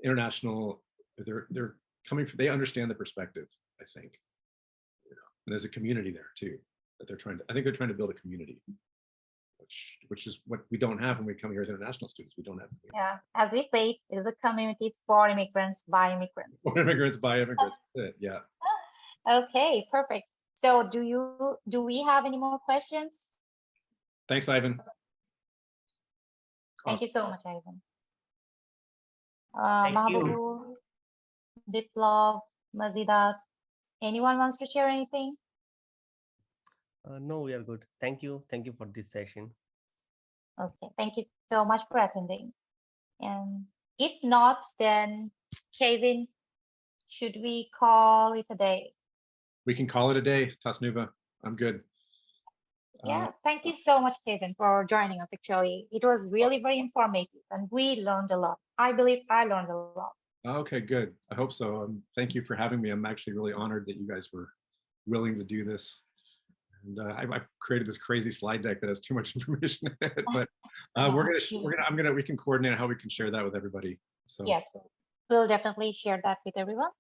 Speaker 3: International, they're coming from, they understand the perspective, I think. You know, and there's a community there too that I think they're trying to build a community, which is what we don't have when we come here as international students. We don't have.
Speaker 1: Yeah, as we say, it is a community for immigrants by immigrants.
Speaker 3: For immigrants by immigrants. That's it. Yeah.
Speaker 1: Okay, perfect. So do we have any more questions?
Speaker 3: Thanks, Ivan.
Speaker 1: Thank you so much, Ivan.
Speaker 4: Thank you.
Speaker 1: Mahabubur, Biplov, Mazidat. Anyone wants to share anything?
Speaker 4: No, we are good. Thank you. Thank you for this session.
Speaker 1: Okay, thank you so much for attending. And if not, then Kevin, should we call it a day?
Speaker 3: We can call it a day, Tasnuva. I'm good.
Speaker 1: Yeah, thank you so much, Kevin, for joining us. Actually, it was really very informative and we learned a lot. I believe I learned a lot.
Speaker 3: Okay, good. I hope so. Thank you for having me. I'm actually really honored that you guys were willing to do this. And I created this crazy slide deck that has too much information in it, but we can coordinate how we can share that with everybody. So
Speaker 1: Yes, we'll definitely share that with everyone.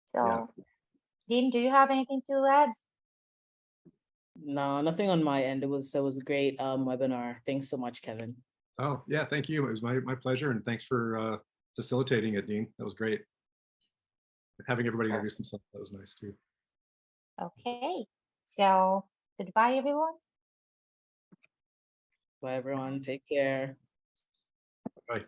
Speaker 1: So,
Speaker 3: yeah.
Speaker 1: Dean, do you have anything to add?
Speaker 2: No, nothing on my end. It was a great webinar. Thanks so much, Kevin.
Speaker 3: Oh yeah, thank you. It was my pleasure, and thanks for facilitating it, Dean. That was great. Having everybody introduce themselves, that was nice too.
Speaker 1: Okay, so goodbye, everyone.
Speaker 2: Bye, everyone. Take care.
Speaker 3: Bye.